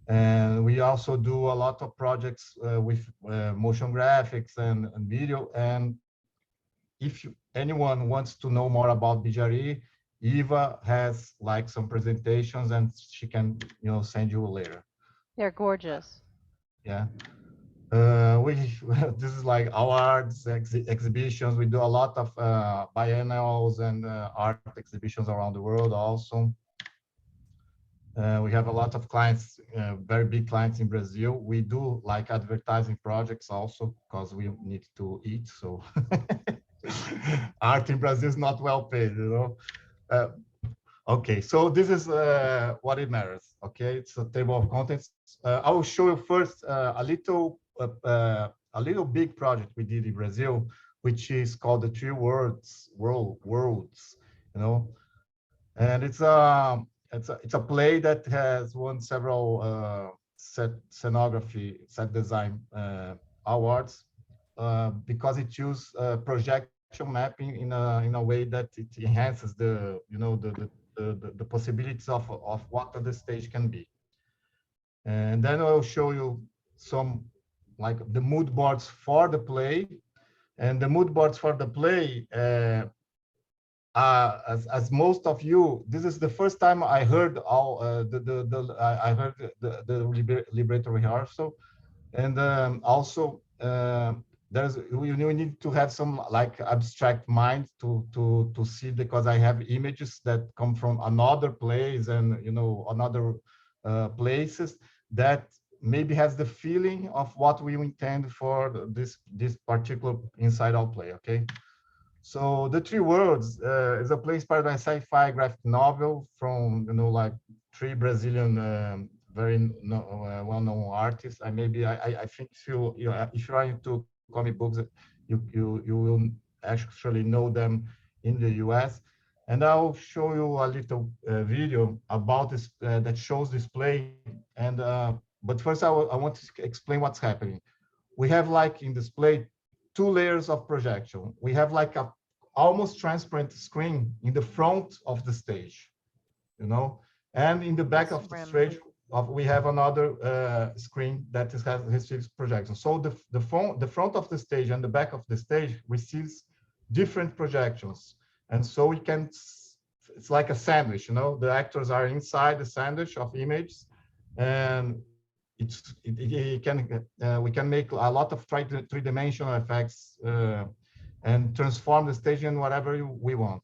And we also do a lot of projects with motion graphics and video. And if anyone wants to know more about Bijari, Eva has like some presentations and she can, send you later. They're gorgeous. Yeah. This is like awards, exhibitions. We do a lot of biennials and art exhibitions around the world also. We have a lot of clients, very big clients in Brazil. We do like advertising projects also because we need to eat. So art in Brazil is not well paid, Okay, so this is what it matters. Okay, it's a table of contents. I will show you first a little big project we did in Brazil, which is called the Three Worlds, and it's a play that has won several set design awards because it used projection mapping in a way that it enhances the possibilities of what the stage can be. And then I'll show you some like the mood boards for the play, and the mood boards for the play. As most of you, this is the first time I heard all I heard the libretto rehearsal, and also we need to have some like abstract mind to see, because I have images that come from another place and another places that maybe has the feeling of what we intend for this particular inside out play. Okay. So the Three Worlds is a play inspired by a sci-fi graphic novel from like three Brazilian very well-known artists. I think if you are into comic books, you will actually know them in the US. And I'll show you a little video about this that shows this play. And but first I want to explain what's happening. We have like in display two layers of projection. We have like a almost transparent screen in the front of the stage, and in the back of the stage we have another screen that receives projection. So the front of the stage and the back of the stage receives different projections, and so we can. It's like a sandwich, The actors are inside the sandwich of images, and we can make a lot of three-dimensional effects and transform the stage in whatever we want.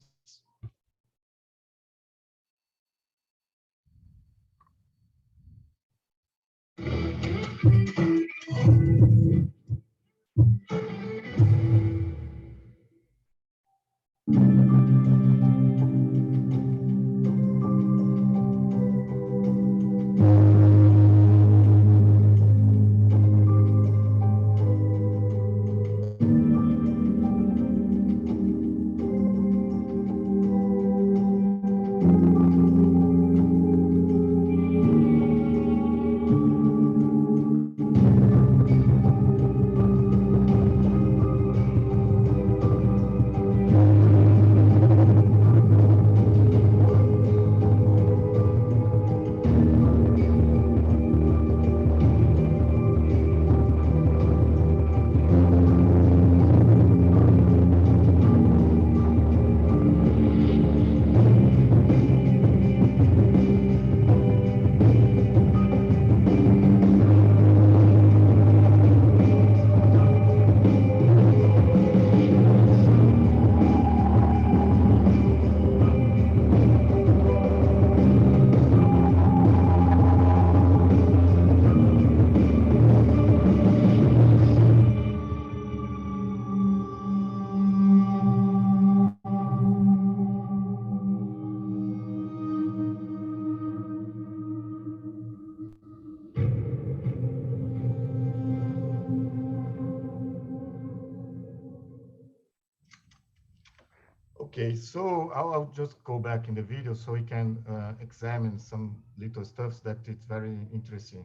Okay, so I'll just go back in the video so we can examine some little stuff that it's very interesting.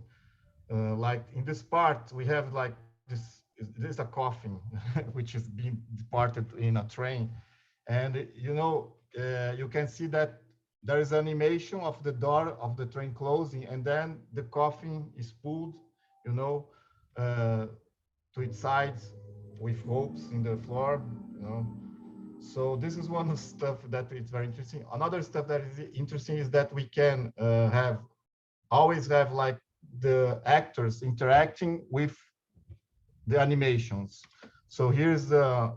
Like in this part, we have like this is a coffin, which is being departed in a train. And you can see that there is animation of the door of the train closing, and then the coffin is pulled, to its sides with ropes in the floor. So this is one of the stuff that is very interesting. Another stuff that is interesting is that we can always have like the actors interacting with the animations. So here's the,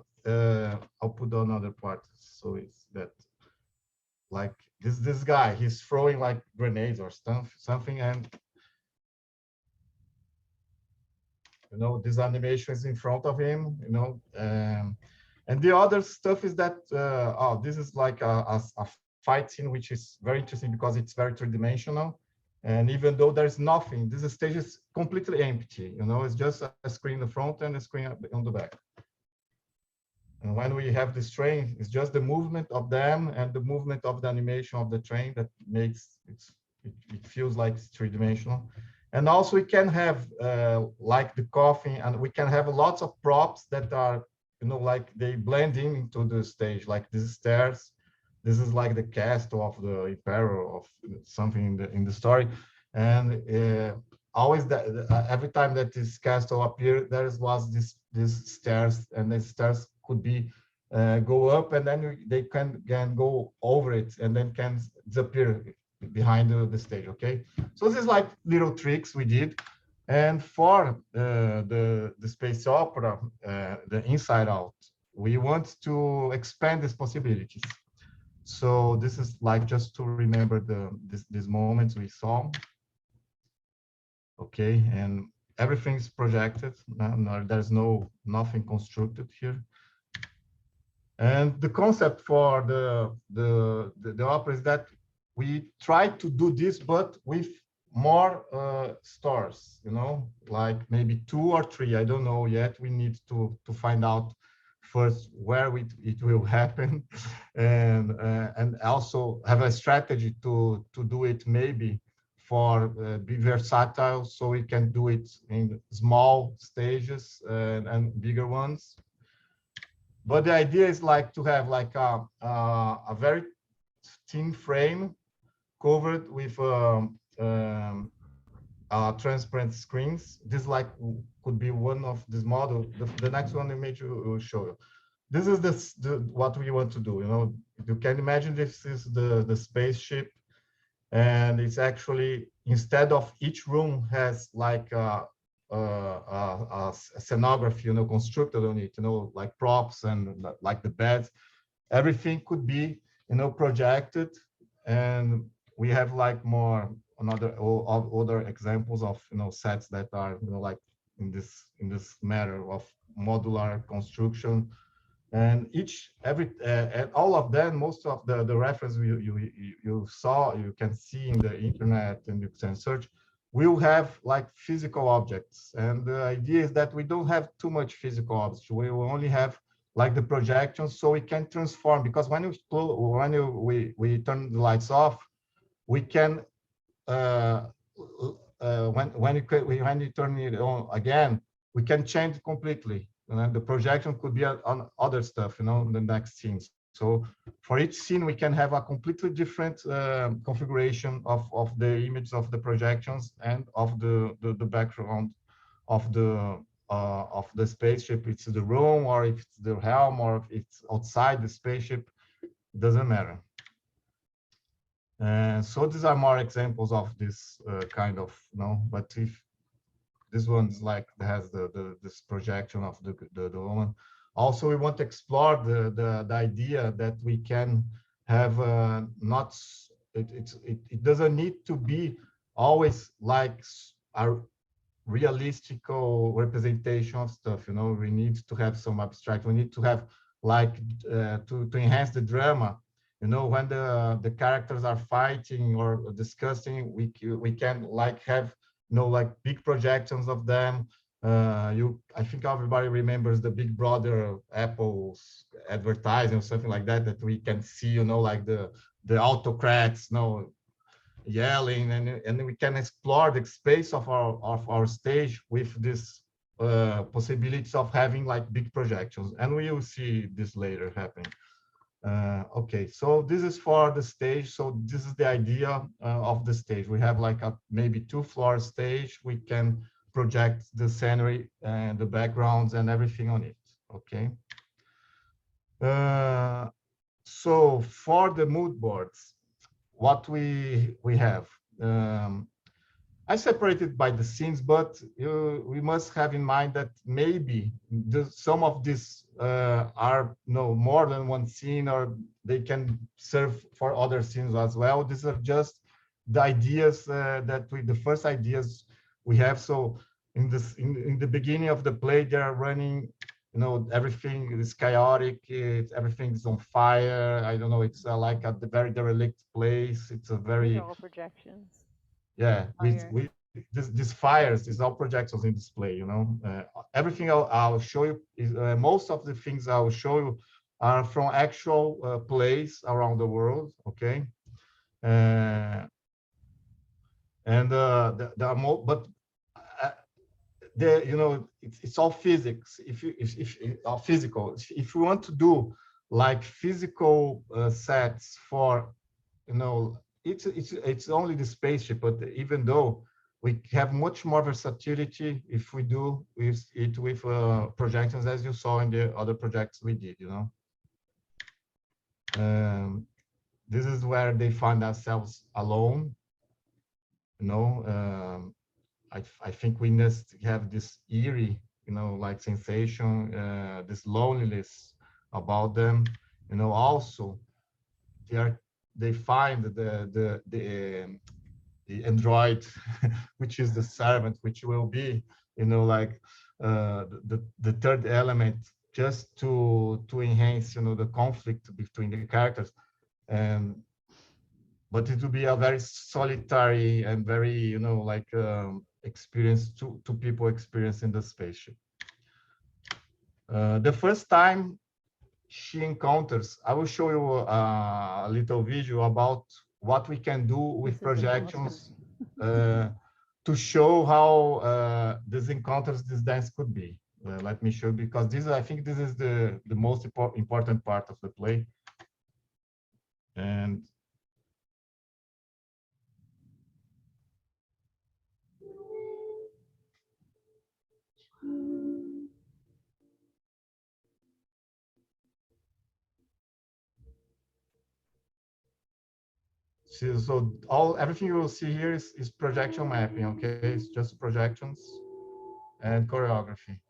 I'll put another part. So it's that like this guy, he's throwing like grenades or something, and this animation is in front of him, and the other stuff is that, this is like a fight scene, which is very interesting because it's very three-dimensional. And even though there's nothing, this stage is completely empty. It's just a screen in the front and a screen on the back. And when we have this train, it's just the movement of them and the movement of the animation of the train that makes it feels like it's three-dimensional. And also we can have like the coffin, and we can have lots of props that are, like they blend into the stage, like these stairs. This is like the castle of the emperor of something in the story. And always that every time that this castle appeared, there was this stairs, and the stairs could be go up, and then they can go over it, and then can disappear behind the stage. Okay, so this is like little tricks we did. And for the space opera, the Inside Out, we want to expand these possibilities. So this is like just to remember these moments we saw. Okay, and everything is projected. There's nothing constructed here. And the concept for the opera is that we try to do this, but with more stores, you know, like maybe 2 or 3. I don't know yet. We need to find out first where it will happen, and also have a strategy to do it maybe for be versatile, so we can do it in small stages and bigger ones. But the idea is like to have like a very thin frame covered with transparent screens. This like could be one of this model. The next one image will show you. This is what we want to do. You know, you can imagine this is the spaceship, and it's actually, instead of each room has like a scenography, you know, constructed on it, you know, like props and like the beds, everything could be, you know, projected. And we have like more other examples of, you know, sets that are, you know, like in this matter of modular construction. And and all of them, most of the reference you saw, you can see in the internet, and you can search, will have like physical objects. And the idea is that we don't have too much physical objects. We will only have like the projections, so we can transform. Because when we turn the lights off, we can when you turn it on again, we can change completely. The projection could be on other stuff, you know, in the next scenes. So for each scene, we can have a completely different configuration of the image of the projections and of the background of the spaceship. It's the room, or if it's the helm, or if it's outside the spaceship, it doesn't matter. And so these are more examples of this kind of, you know, but if this one's like has this projection of the woman. Also, we want to explore the idea that we can have not it doesn't need to be always like a realistical representation of stuff. You know, we need to have some abstract. We need to have like to enhance the drama. You know, when the characters are fighting or discussing, we can like have, you know, like big projections of them. I think everybody remembers the Big Brother Apple's advertising or something like that, that we can see, you know, like the autocrats, you know, yelling, and we can explore the space of our stage with this possibilities of having like big projections, and we will see this later happening. Okay, so this is for the stage. So this is the idea of the stage. We have like a maybe 2-floor stage. We can project the scenery and the backgrounds and everything on it. Okay. So for the mood boards, what we have, I separated by the scenes, but we must have in mind that maybe some of these are more than one scene, or they can serve for other scenes as well. These are just the ideas the first ideas we have. So in the beginning of the play, they are running, you know, everything is chaotic. Everything is on fire. I don't know. It's like a very derelict place. It's a very all projections. Yeah, these fires, these all projections in display. You know, everything I'll show you is most of the things I will show you are from actual plays around the world. Okay, and but you know, it's all physics. If physical, if we want to do like physical sets for, you know, it's only the spaceship, but even though we have much more versatility if we do with projections, as you saw in the other projects we did, you know. This is where they find themselves alone, you know, I think we must have this eerie, like sensation, this loneliness about them. Also they find the android, which is the servant, which will be, like the third element, just to enhance, the conflict between the characters. And but it will be a very solitary and very, like experience, two people experience in the spaceship. The first time she encounters, I will show you a little video about what we can do with projections to show how these encounters, this dance could be. Let me show you, because I think this is the most important part of the play. And so everything you will see here is projection mapping, okay? It's just projections and choreography.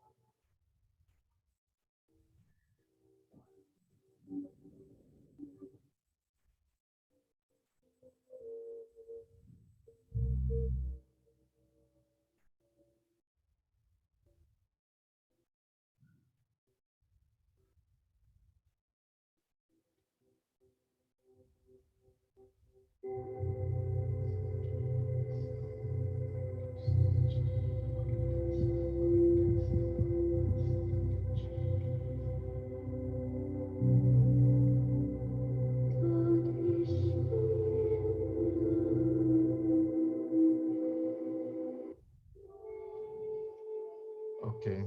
Okay,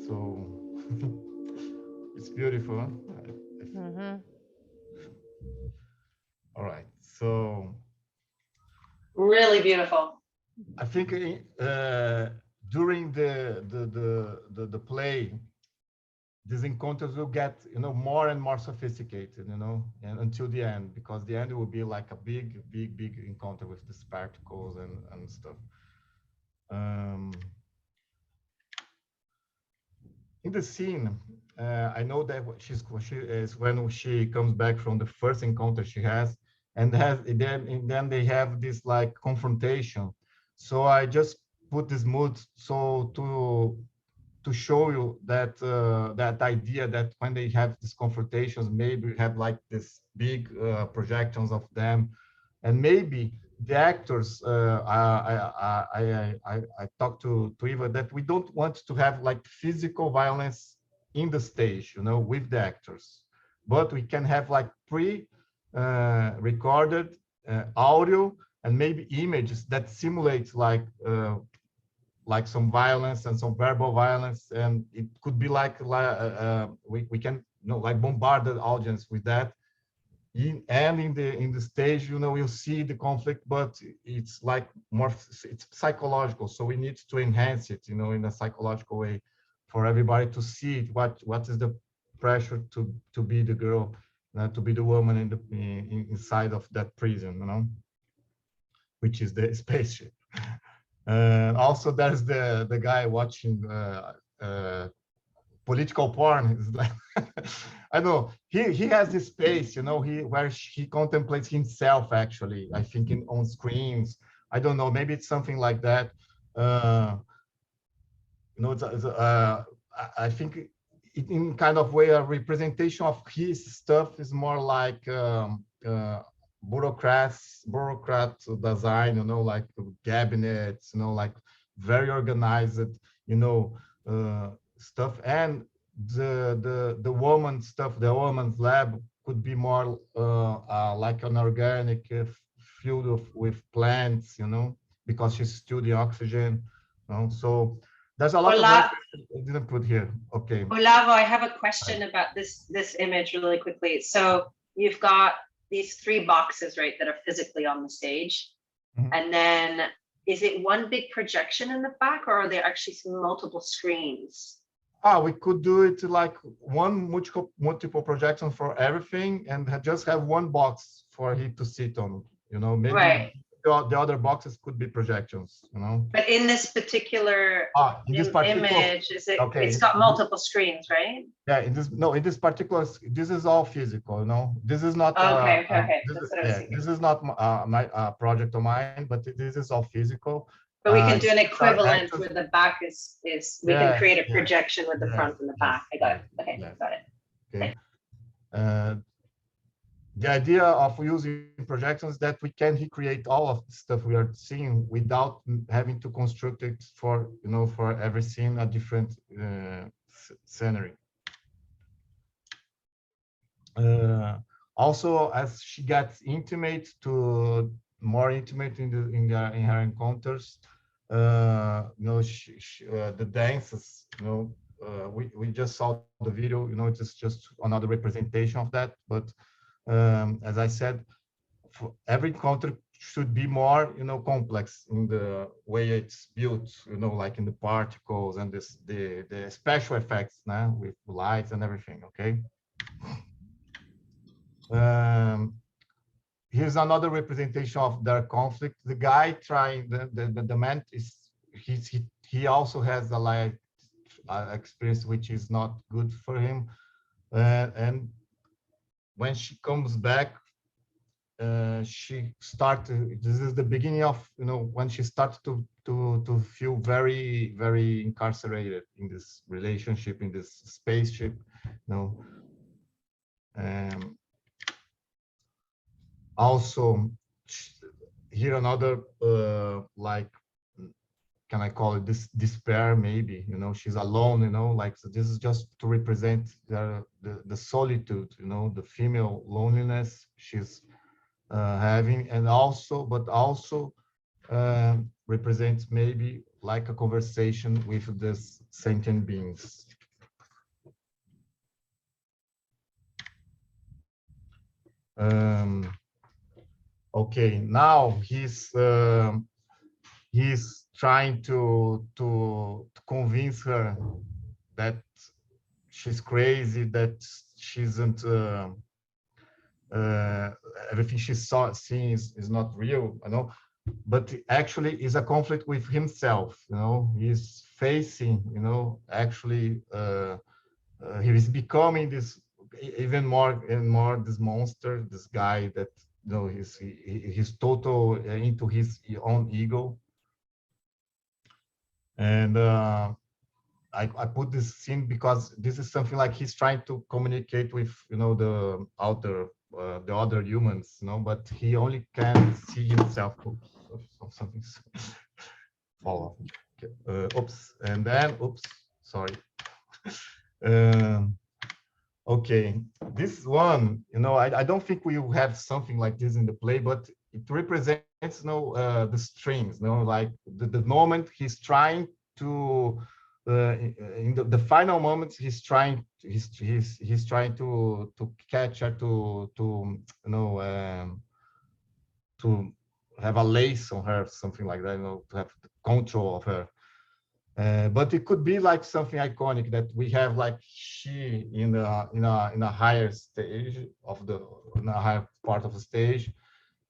so it's beautiful, huh? All right, so Really beautiful. I think during the play, these encounters will get, more and more sophisticated, and until the end, because the end will be like a big encounter with the spectacles and stuff. In the scene, I know that she is when she comes back from the first encounter she has, and then they have this like confrontation. So I just put this mood so to show you that that idea that when they have these confrontations, maybe have like this big projections of them, and maybe the actors. I talked to Eva that we don't want to have like physical violence in the stage, with the actors, but we can have like recorded audio and maybe images that simulate like some violence and some verbal violence, and it could be like we can like bombard the audience with that. And in the stage, you'll see the conflict, but it's like more, it's psychological, so we need to enhance it, in a psychological way for everybody to see it, what is the pressure to be the girl, to be the woman inside of that prison, which is the spaceship. Also, there's the guy watching political porn. It's like I know he has this space, where he contemplates himself. Actually, I think on screens. I don't know. Maybe it's something like that. I think in kind of way a representation of his stuff is more like bureaucrat design, like cabinets, like very organized, stuff. And the woman stuff, the woman's lab could be more like an organic field with plants, because she's studying oxygen. So there's a lot of work I didn't put here. Okay. Olavo, I have a question about this image really quickly. So you've got these three boxes, right, that are physically on the stage. Mhm. And then is it one big projection in the back, or are there actually multiple screens? We could do it like one multiple projection for everything, and just have one box for him to sit on. Maybe Right. the other boxes could be projections, you know. But in this particular In this particular image, okay, it's got multiple screens, right? Yeah, in this particular, this is all physical, you know. This is not. Okay. That's what I was thinking. This is not my project of mine, but this is all physical. But we can do an These are equivalent actors- where the back is we can Yes, create a yes, projection with the yes, front and the back. I got it. Okay, yes. got it. Okay. The idea of using projections is that we can recreate all of the stuff we are seeing without having to construct it for, you know, for every scene a different scenery. Also, as she gets more intimate in her encounters, you know, the dances, you know, we just saw the video, you know, it's just another representation of that. But as I said, for every encounter should be more, you know, complex in the way it's built, you know, like in the particles and the special effects now with lights and everything. Okay. Here's another representation of their conflict. The guy trying the man is he also has a life experience which is not good for him, and when she comes back, she started. This is the beginning of, you know, when she starts to feel very, very incarcerated in this relationship, in this spaceship, you know. Also, here another like, can I call it this despair? Maybe, you know, she's alone, you know, like, so this is just to represent the solitude, you know, the female loneliness she's having, and also, but also represents maybe like a conversation with this sentient beings. Okay, now he's trying to convince her that she's crazy, that she isn't everything she's seeing is not real, you know. But actually is a conflict with himself, you know. He's facing, you know, actually he is becoming this even more and more this monster, this guy that, you know, he's total into his own ego. And I put this scene because this is something like he's trying to communicate with, you know, the other humans, you know, but he only can see himself. Oops, something's fall off. Okay. Oops, and then oops, sorry. Okay, this one, you know, I don't think we will have something like this in the play, but it represents, you know, the strings, you know, like the moment he's trying to, in the final moments, he's trying to catch her, to you know, to have a lace on her, something like that, you know, to have control of her. But it could be like something iconic that we have, like she in a higher stage of in a higher part of the stage,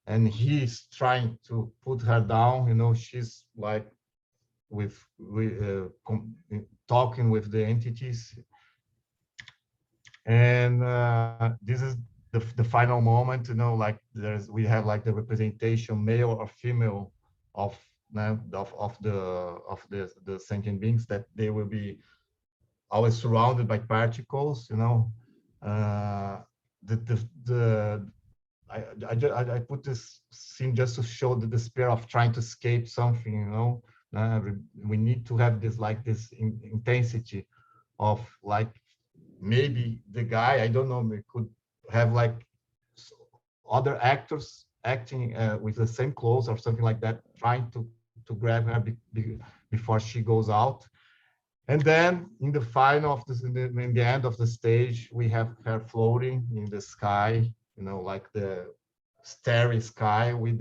and he's trying to put her down. You know, she's like talking with the entities, and this is the final moment. You know, like we have like the representation, male or female, of the sentient beings, that they will be always surrounded by particles, you know. I put this scene just to show the despair of trying to escape something, you know. We need to have this intensity of, like, maybe the guy, I don't know, we could have like other actors acting with the same clothes or something like that, trying to grab her before she goes out. And then in the final of this, in the end of the stage, we have her floating in the sky, you know, like the starry sky with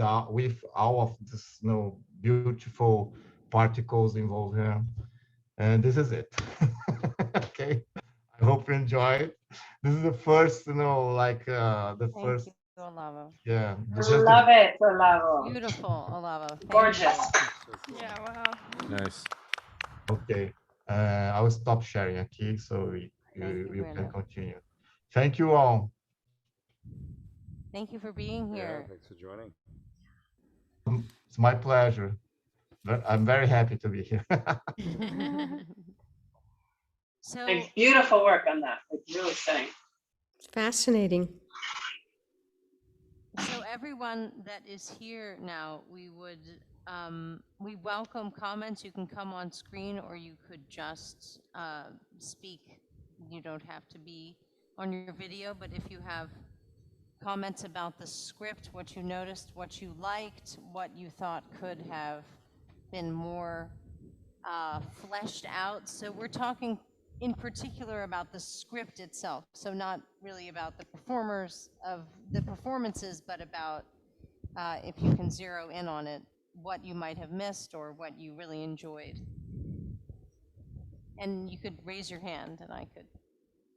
all of this, you know, beautiful particles involved here. And this is it. Okay. I hope you enjoy it. This is the first, you know, like the first Olavo. Yeah, Love it, Olavo. Beautiful, Olavo. Thank Gorgeous. you. Yeah, wow. Nice. Okay, I will stop sharing aqui, so you can continue. Thank you all. Thank you for being Yeah, here. thanks for joining. It's my pleasure. I'm very happy to be here. So It's beautiful work on that. It's really stunning. It's fascinating. So everyone that is here now, we welcome comments. You can come on screen, or you could just speak. You don't have to be on your video, but if you have comments about the script, what you noticed, what you liked, what you thought could have been more fleshed out. So we're talking in particular about the script itself. So not really about the performances, but about if you can zero in on it, what you might have missed or what you really enjoyed. And you could raise your hand and I could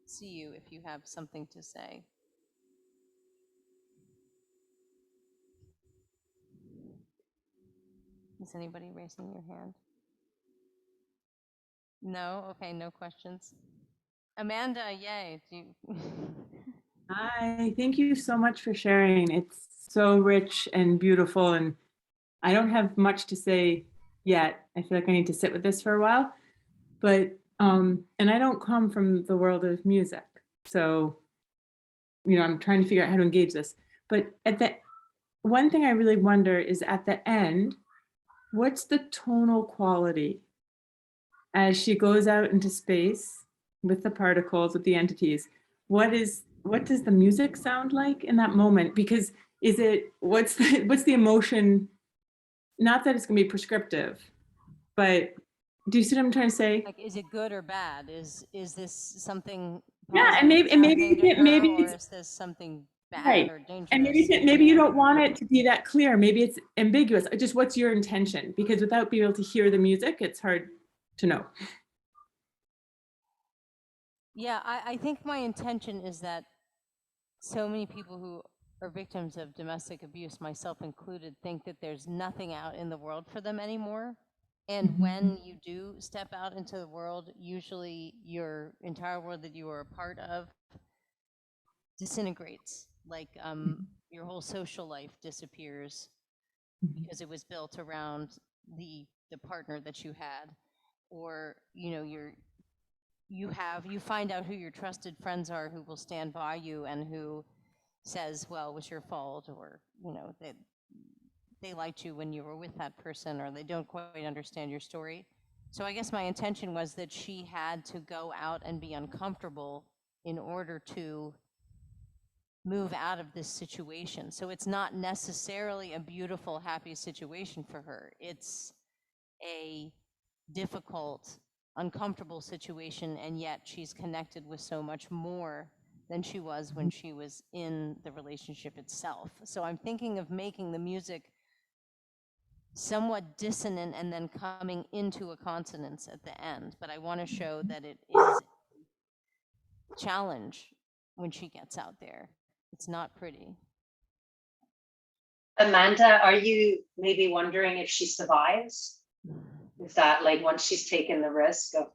see you if you have something to say. Is anybody raising your hand? No? Okay, no questions. Amanda, yay. Hi, thank you so much for sharing. It's so rich and beautiful, and I don't have much to say yet. I feel like I need to sit with this for a while, but and I don't come from the world of music, so I'm trying to figure out how to engage this. But one thing I really wonder is at the end, what's the tonal quality as she goes out into space with the particles, with the entities? What does the music sound like in that moment? Because what's the emotion? Not that it's gonna be prescriptive, but do you see what I'm trying to say? Like, is it good or bad? Is this something Yeah, and maybe or it's is this something bad right. or dangerous? And maybe you don't want it to be that clear. Maybe it's ambiguous. Just what's your intention? Because without being able to hear the music, it's hard to know. Yeah, I think my intention is that so many people who are victims of domestic abuse, myself included, think that there's nothing out in the world for them anymore. And when you do step out into the world, usually your entire world that you are a part of disintegrates. Like your whole social life disappears because it was built around the partner that you had, or you find out who your trusted friends are, who will stand by you and who says, well, it was your fault, or that they liked you when you were with that person, or they don't quite understand your story. So I guess my intention was that she had to go out and be uncomfortable in order to move out of this situation. So it's not necessarily a beautiful, happy situation for her. It's a difficult, uncomfortable situation, and yet she's connected with so much more than she was when she was in the relationship itself. So I'm thinking of making the music somewhat dissonant and then coming into a consonance at the end. But I want to show that it is a challenge when she gets out there. It's not pretty. Amanda, are you maybe wondering if she survives? Is that like once she's taken the risk of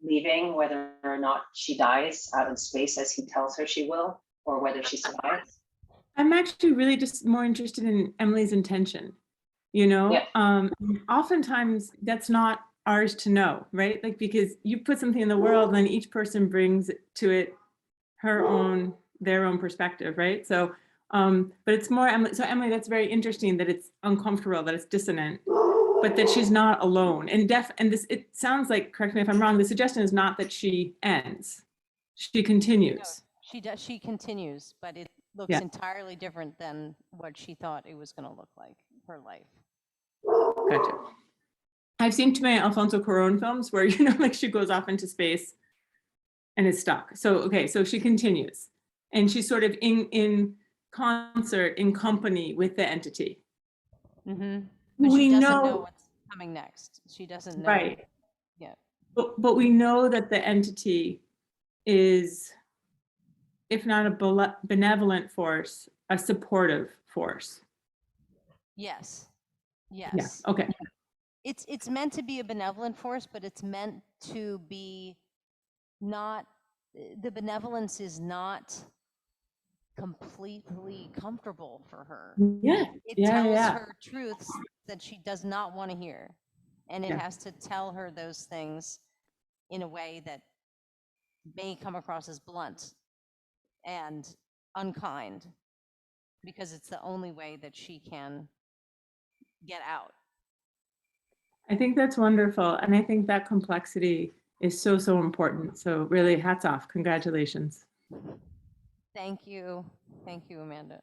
leaving, whether or not she dies out in space as he tells her she will, or whether she survives? I'm actually really just more interested in Emily's intention. Oftentimes that's not ours to know, right? Like, because you put something in the world, and then each person brings to it their own perspective, right? So, but it's more Emily. So Emily, that's very interesting that it's uncomfortable, that it's dissonant, but that she's not alone. And this, it sounds like, correct me if I'm wrong, the suggestion is not that she ends, she continues. No, she continues, but it looks entirely different than what she thought it was going to look like, her life. Gotcha. I've seen too many Alfonso Cuarón films where, like she goes off into space and is stuck. So she continues, and she's sort of in concert, in company with the entity. Mm-hmm. But she doesn't know what's coming next. She doesn't know. Right. Yeah. But we know that the entity is, if not a benevolent force, a supportive force. Yes. Yeah. Yes. Okay. It's meant to be a benevolent force, but it's meant to be not, the benevolence is not completely comfortable for her. Yeah. It Yeah. tells Yeah. her truths that she does not want to hear. And it Yeah. has to tell her those things in a way that may come across as blunt and unkind, because it's the only way that she can get out. I think that's wonderful. And I think that complexity is so, so important. So really hats off. Congratulations. Thank you. Thank you, Amanda.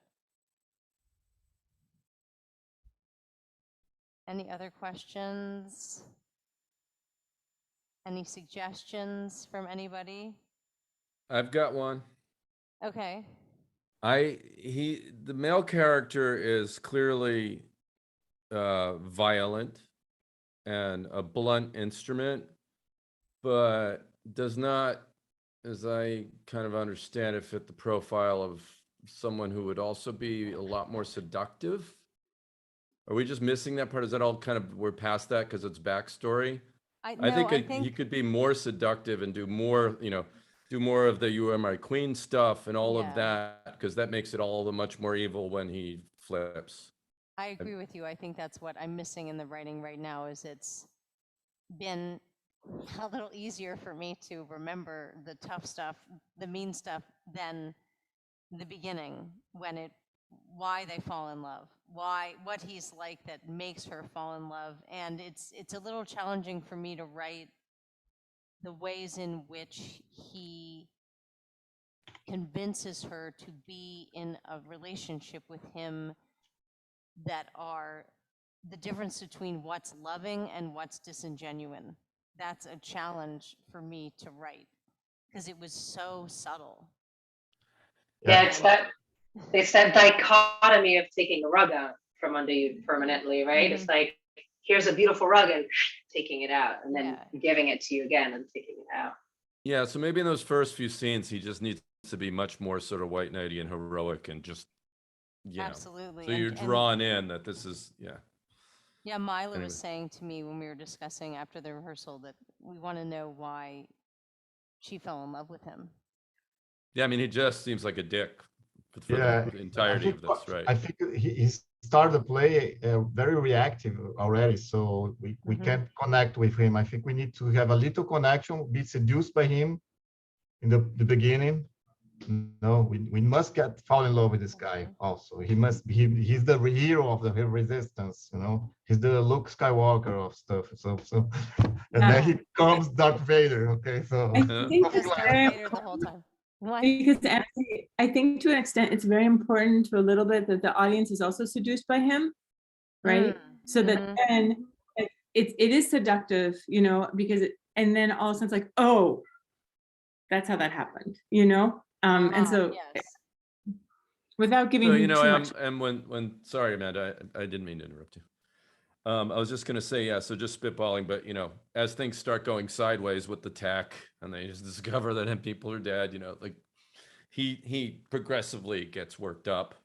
Any other questions? Any suggestions from anybody? I've got one. Okay. The male character is clearly violent and a blunt instrument, but does not, as I kind of understand it, fit the profile of someone who would also be a lot more seductive. Are we just missing that part? Is that all kind of, we're past that because it's backstory? I think he could be more seductive and do more, do more of the "you are my queen" stuff and all of that, because that makes it all the much more evil when he flips. I agree with you. I think that's what I'm missing in the writing right now, is it's been a little easier for me to remember the tough stuff, the mean stuff, than the beginning, why they fall in love, what he's like that makes her fall in love. And it's a little challenging for me to write the ways in which he convinces her to be in a relationship with him that are the difference between what's loving and what's disingenuine. That's a challenge for me to write because it was so subtle. Yeah, it's that dichotomy of taking the rug out from under you permanently, right? It's like, here's a beautiful rug and taking it out, and then giving it to you again and taking it out. Yeah, so maybe in those first few scenes, he just needs to be much more sort of white knighty and heroic and just, Absolutely. So you're drawn in that this is, Yeah, Mila was saying to me when we were discussing after the rehearsal that we want to know why she fell in love with him. Yeah, I mean, he just seems like a dick for the entirety of this, right? I think he started the play very reactive already, so we can't connect with him. I think we need to have a little connection, be seduced by him in the beginning. No, we must fall in love with this guy also. He's the hero of the resistance, he's the Luke Skywalker of stuff. So and then he comes Darth Vader. Okay, so I think Darth Vader the whole time. Because I think to an extent it's very important to a little bit that the audience is also seduced by him, right? So that then it is seductive, because and then all of a sudden it's like, oh, that's how that happened, and so without giving him too much. And when sorry, Amanda, I didn't mean to interrupt you. I was just going to say, so just spitballing, but as things start going sideways with the tech and they just discover that people are dead, like he progressively gets worked up,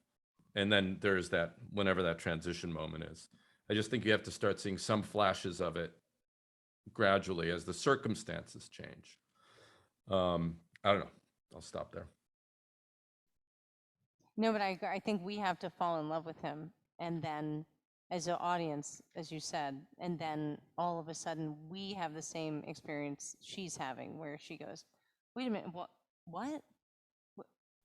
and then there's that, whenever that transition moment is, I just think you have to start seeing some flashes of it gradually as the circumstances change. I don't know. I'll stop there. No, but I think we have to fall in love with him, and then as an audience, as you said, and then all of a sudden we have the same experience she's having, where she goes, wait a minute, what?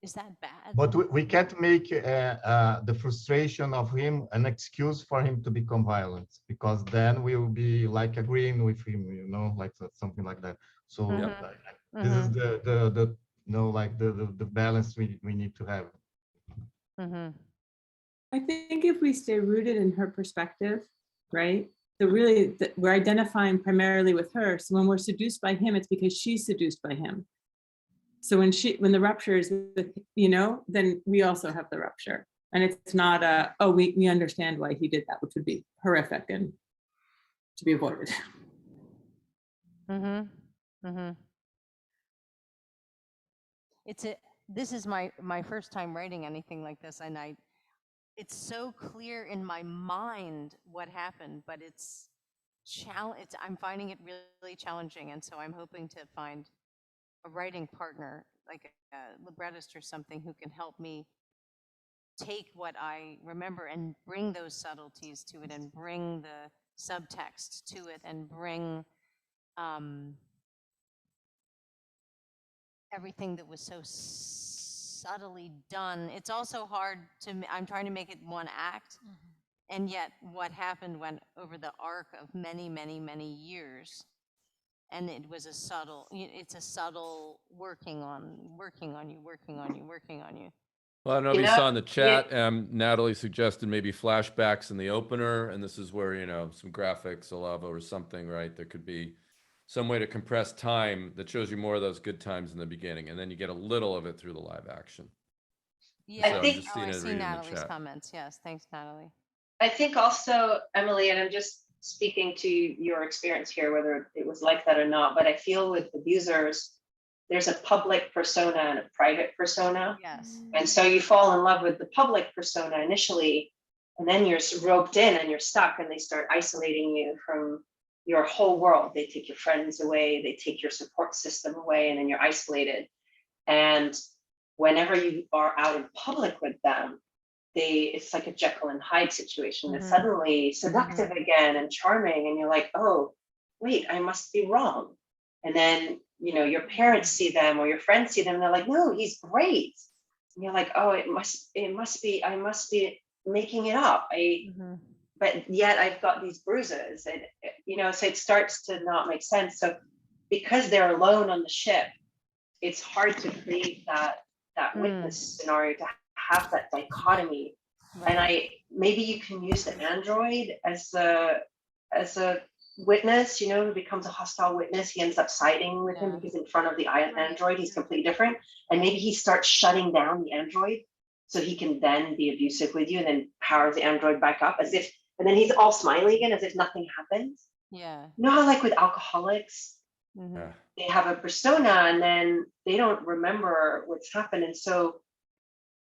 Is that bad? But we can't make the frustration of him an excuse for him to become violent, because then we will be like agreeing with him, like something like that. So this is the balance we need to have. I think if we stay rooted in her perspective, right? So really, we're identifying primarily with her. So when we're seduced by him, it's because she's seduced by him. So when the rupture is with, then we also have the rupture. And it's not we understand why he did that, which would be horrific and to be avoided. It's this is my first time writing anything like this, and it's so clear in my mind what happened, but I'm finding it really challenging, and so I'm hoping to find a writing partner, like a librettist or something, who can help me take what I remember and bring those subtleties to it, and bring the subtext to it, and bring everything that was so subtly done. It's also hard I'm trying to make it one act, and yet what happened went over the arc of many, many, many years. And it's a subtle working on you, working on you. Well, I don't know if you saw in the chat, Natalie suggested maybe flashbacks in the opener, and this is where, some graphics, a lava or something, right? There could be some way to compress time that shows you more of those good times in the beginning, and then you get a little of it through the live action. Yeah, So I see Natalie's comments. Yes, thanks, Natalie. I think also, Emily, and I'm just speaking to your experience here, whether it was like that or not, but I feel with abusers, there's a public persona and a private persona. Yes. And so you fall in love with the public persona initially, and then you're roped in and you're stuck, and they start isolating you from your whole world. They take your friends away, they take your support system away, and then you're isolated. And whenever you are out in public with them, it's like a Jekyll and Hyde situation. They're suddenly seductive again and charming, and you're like, oh, wait, I must be wrong. And then, your parents see them or your friends see them, and they're like, no, he's great. And you're like, oh, it must be, I must be making it up. But yet I've got these bruises, and so it starts to not make sense. So because they're alone on the ship, it's hard to create that witness scenario, to have that dichotomy. Right. And maybe you can use the android as a witness, who becomes a hostile witness. He ends up siding with him because in front of the android, he's completely different. And maybe he starts shutting down the android so he can then be abusive with you, and then power the android back up and then he's all smiley again as if nothing happened. Yeah. You know how like with alcoholics, they have a persona and then they don't remember what's happened. And so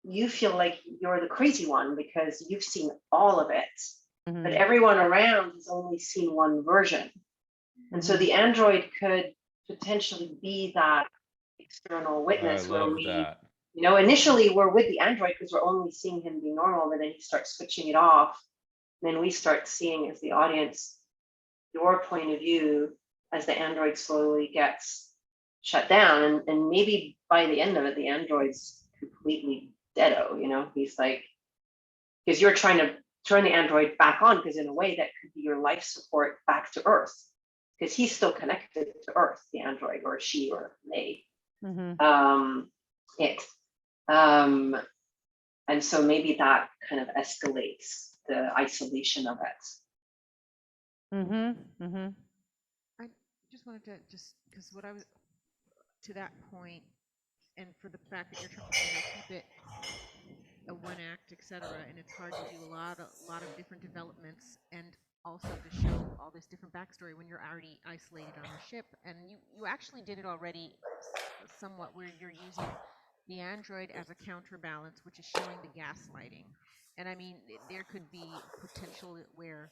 you feel like you're the crazy one because you've seen all of it, but everyone around has only seen one version. And so the android could potentially be that external witness where initially we're with the android because we're only seeing him be normal, but then he starts switching it off. And then we start seeing, as the audience, your point of view as the android slowly gets shut down. And maybe by the end of it, the android's completely deado, he's like, because you're trying to turn the android back on, because in a way that could be your life support back to Earth, because he's still connected to Earth, the android, or she, or they, it. And so maybe that kind of escalates the isolation of it. I just wanted to because what I was to that point, and for the fact that you're trying to keep it a one act, etc., and it's hard to do a lot of different developments, and also to show all this different backstory when you're already isolated on the ship. And you actually did it already somewhat, where you're using the android as a counterbalance, which is showing the gaslighting. And I mean, there could be potential where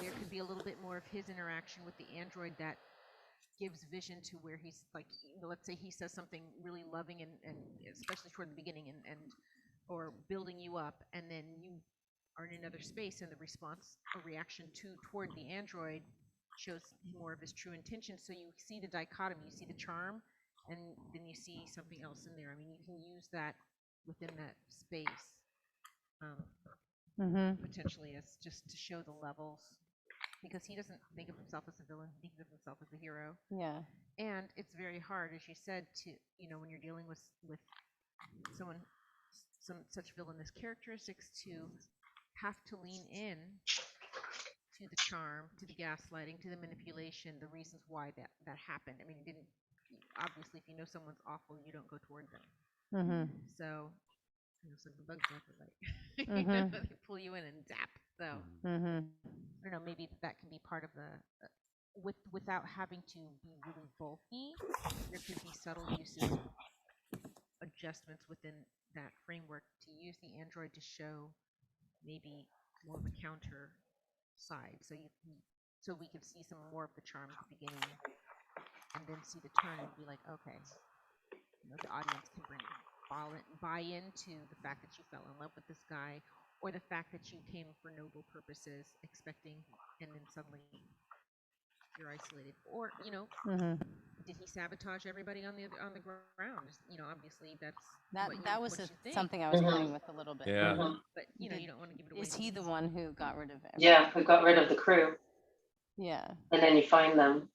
there could be a little bit more of his interaction with the android that gives vision to where he's like, let's say he says something really loving and especially toward the beginning and or building you up, and then you are in another space, and the response or reaction toward the android shows more of his true intention. So you see the dichotomy, you see the charm, and then you see something else in there. I mean, you can use that within that space, potentially, as just to show the levels, because he doesn't think of himself as a villain, he thinks of himself as a hero. Yeah. And it's very hard, as you said, to, when you're dealing with someone, such villainous characteristics, to have to lean in to the charm, to the gaslighting, to the manipulation, the reasons why that happened. I mean, it didn't, obviously, if you know someone's awful, you don't go toward them. So, so the bugs are like, they pull you in and zap. So, I don't know, maybe that can be part of the, without having to be really bulky, there could be subtle uses adjustments within that framework to use the android to show maybe more of a counter side, so so we could see some more of the charm at the beginning, and then see the turn and be like, okay, the audience can buy into the fact that you fell in love with this guy, or the fact that you came for noble purposes, expecting, and then suddenly you're isolated, or did he sabotage everybody on the ground? Obviously that was think. something I was playing with a little bit. Yeah. But you don't want to give it away. Is he the one who got rid of it? Yeah, who got rid of the crew. Yeah. And then you find them.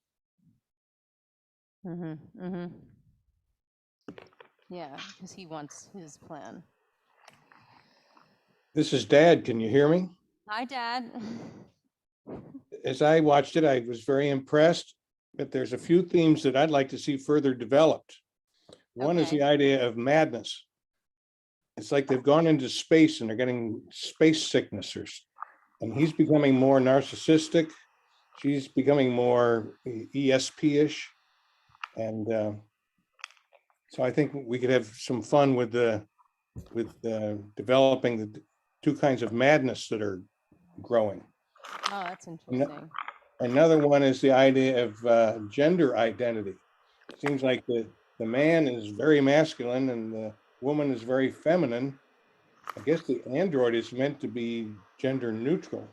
Yeah, because he wants his plan. This is Dad. Can you hear me? Hi, Dad. As I watched it, I was very impressed, but there's a few themes that I'd like to see further developed. One is the idea of madness. It's like they've gone into space and they're getting space sickness, and he's becoming more narcissistic. She's becoming more ESP-ish. And so I think we could have some fun with developing the two kinds of madness that are growing. Oh, that's interesting. Another one is the idea of gender identity. It seems like the man is very masculine and the woman is very feminine. I guess the android is meant to be gender neutral.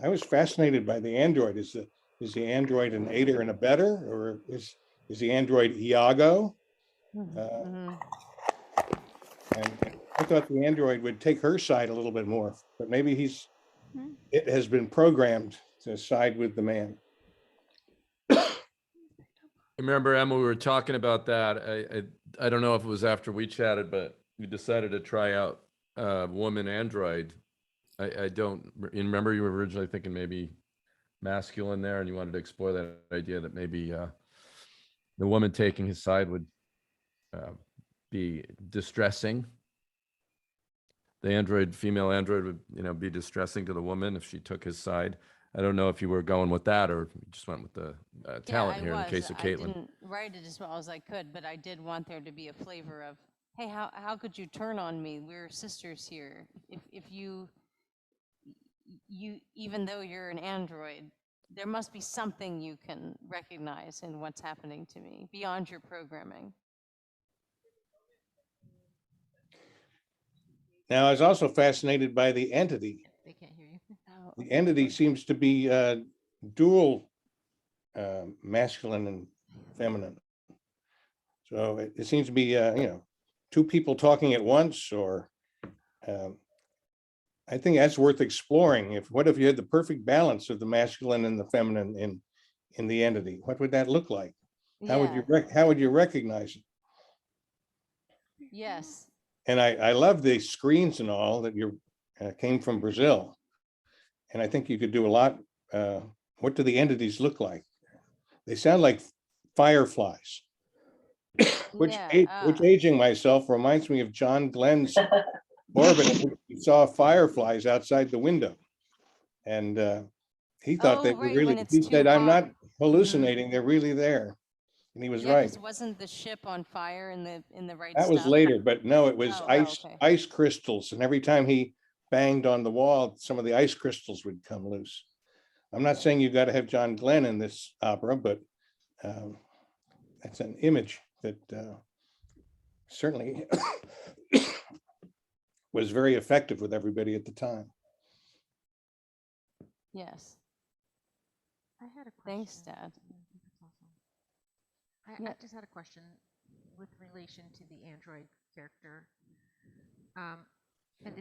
I was fascinated by the android. Is the android an aider and abetter, or is the android Iago? And I thought the android would take her side a little bit more, but maybe it has been programmed to side with the man. Remember, Emma, we were talking about that. I don't know if it was after we chatted, but we decided to try out woman android. I don't remember, you were originally thinking maybe masculine there, and you wanted to explore that idea that maybe the woman taking his side would be distressing. The female android would, be distressing to the woman if she took his side. I don't know if you were going with that or if you just went with the talent here in the case of Caitlin. I didn't write it as well as I could, but I did want there to be a flavor of, hey, how could you turn on me? We're sisters here. If you even though you're an android, there must be something you can recognize in what's happening to me beyond your programming. Now, I was also fascinated by the entity. They can't hear you. The entity seems to be dual masculine and feminine. So it seems to be, two people talking at once, or I think that's worth exploring. What if you had the perfect balance of the masculine and the feminine in the entity? What would that look like? How would you recognize it? Yes. And I love the screens and all that came from Brazil. And I think you could do a lot. What do the entities look like? They sound like fireflies, which aging myself reminds me of John Glenn's orbit. He saw fireflies outside the window. And he thought they were really, he said, I'm not hallucinating, they're really there. And he was right. Wasn't the ship on fire in the right That was stuff? later, but no, it was ice crystals. And every time he banged on the wall, some of the ice crystals would come loose. I'm not saying you got to have John Glenn in this opera, but that's an image that certainly was very effective with everybody at the time. Yes. I had a question. Thanks, Dad. I just had a question with relation to the android character. And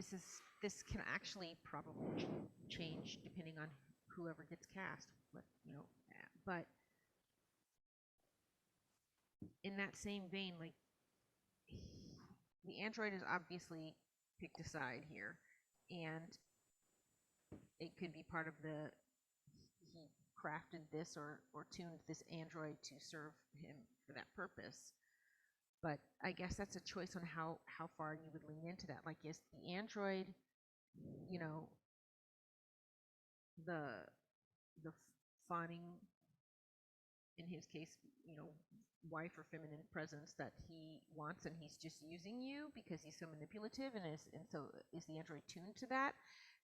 this can actually probably change depending on whoever gets cast, but in that same vein, like the android is obviously picked a side here, and it could be part of he crafted this or tuned this android to serve him for that purpose. But I guess that's a choice on how far you would lean into that. Like, is the android, the fawning, in his case, wife or feminine presence that he wants, and he's just using you because he's so manipulative, and so is the android tuned to that?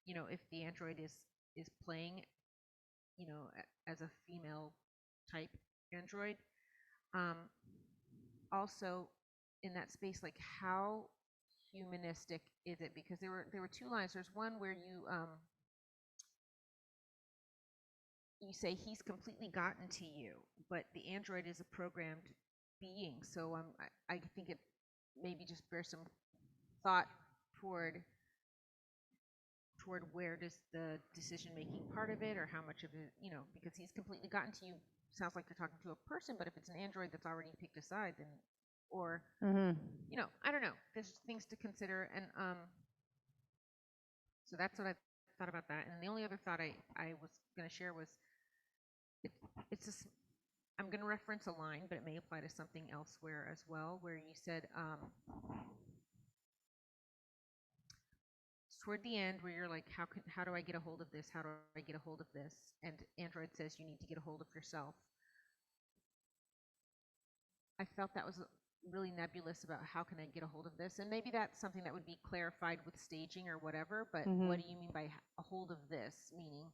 You know, if the android is playing, you know, as a female type android. Also, in that space, like how humanistic is it? Because there were two lines. There's one where you say he's completely gotten to you, but the android is a programmed being. So I think it maybe just bears some thought toward where does the decision making part of it, or how much of it, you know, because he's completely gotten to you. Sounds like you're talking to a person, but if it's an android that's already picked a side, then, or you know, I don't know. There's things to consider, and so that's what I thought about that. And the only other thought I was going to share was it's just, I'm going to reference a line, but it may apply to something elsewhere as well, where you said toward the end, where you're like, how do I get a hold of this? How do I get a hold of this? And Android says you need to get a hold of yourself. I felt that was really nebulous about how can I get a hold of this, and maybe that's something that would be clarified with staging or whatever. But what do you mean by a hold of this? Meaning,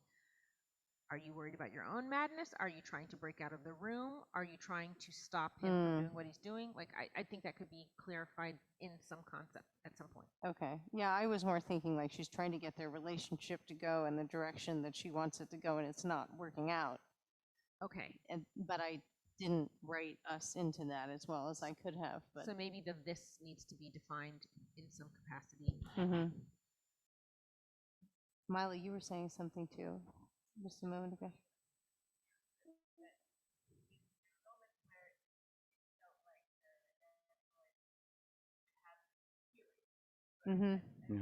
are you worried about your own madness? Are you trying to break out of the room? Are you trying to stop him from doing what he's doing? Like, I think that could be clarified in some concept at some point. Okay. Yeah, I was more thinking like she's trying to get their relationship to go in the direction that she wants it to go, and it's not working out. Okay. But I didn't write us into that as well as I could have. But so maybe the this needs to be defined in some capacity. Miley, you were saying something too, just a moment ago. Yeah.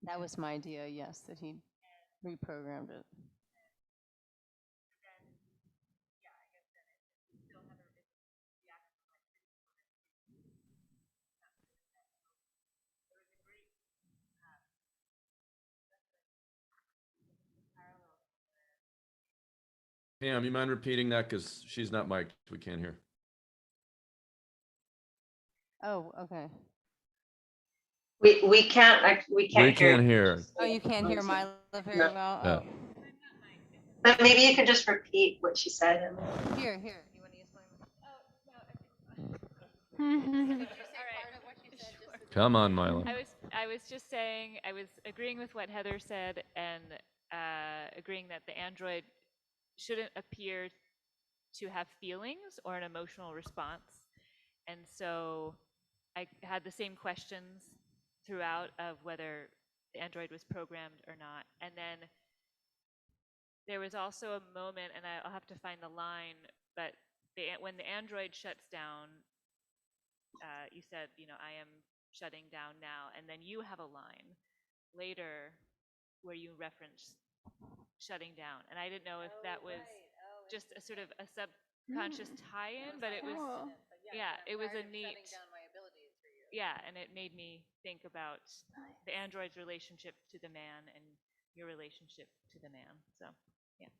That was my idea, yes, that he reprogrammed it. Pam, you mind repeating that? Because she's not mic'd. We can't hear. Oh, okay. We can't We can't hear. Oh, you can't hear Mila very well? No. Oh. But maybe you could just repeat what she said. Here. You want to use All right. Come on, Milo. I was just saying, I was agreeing with what Heather said, and agreeing that the android shouldn't appear to have feelings or an emotional response. And so I had the same questions throughout of whether the android was programmed or not. And then there was also a moment, and I'll have to find the line, but when the android shuts down, you said, you know, I am shutting down now. And then you have a line later where you reference shutting down. And I didn't know if that was just a sort of a subconscious tie-in, but it was, yeah, it was a neat, yeah, and it made me think about the android's relationship to the man and your relationship to the man. So, yeah,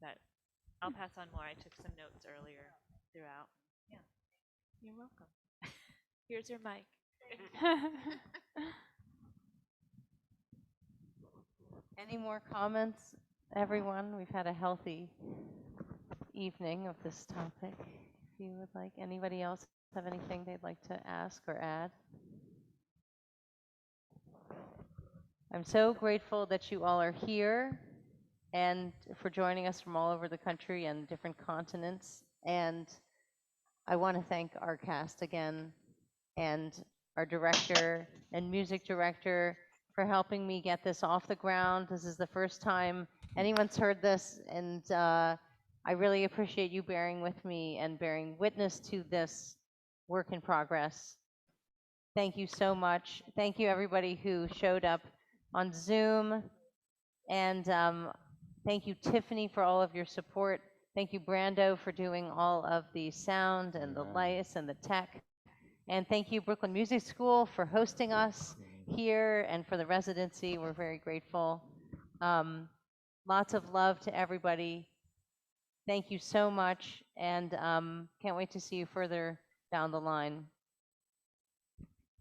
but I'll pass on more. I took some notes earlier throughout. Yeah, you're welcome. Here's your mic. Any more comments, everyone? We've had a healthy evening of this topic. If you would like, anybody else have anything they'd like to ask or add? I'm so grateful that you all are here and for joining us from all over the country and different continents. And I want to thank our cast again and our director and music director for helping me get this off the ground. This is the first time anyone's heard this, and I really appreciate you bearing with me and bearing witness to this work in progress. Thank you so much. Thank you everybody who showed up on Zoom, and thank you Tiffany for all of your support. Thank you Brando for doing all of the sound and the lights and the tech. And thank you Brooklyn Music School for hosting us. here and for the residency. We're very grateful. Lots of love to everybody. Thank you so much, and can't wait to see you further down the line.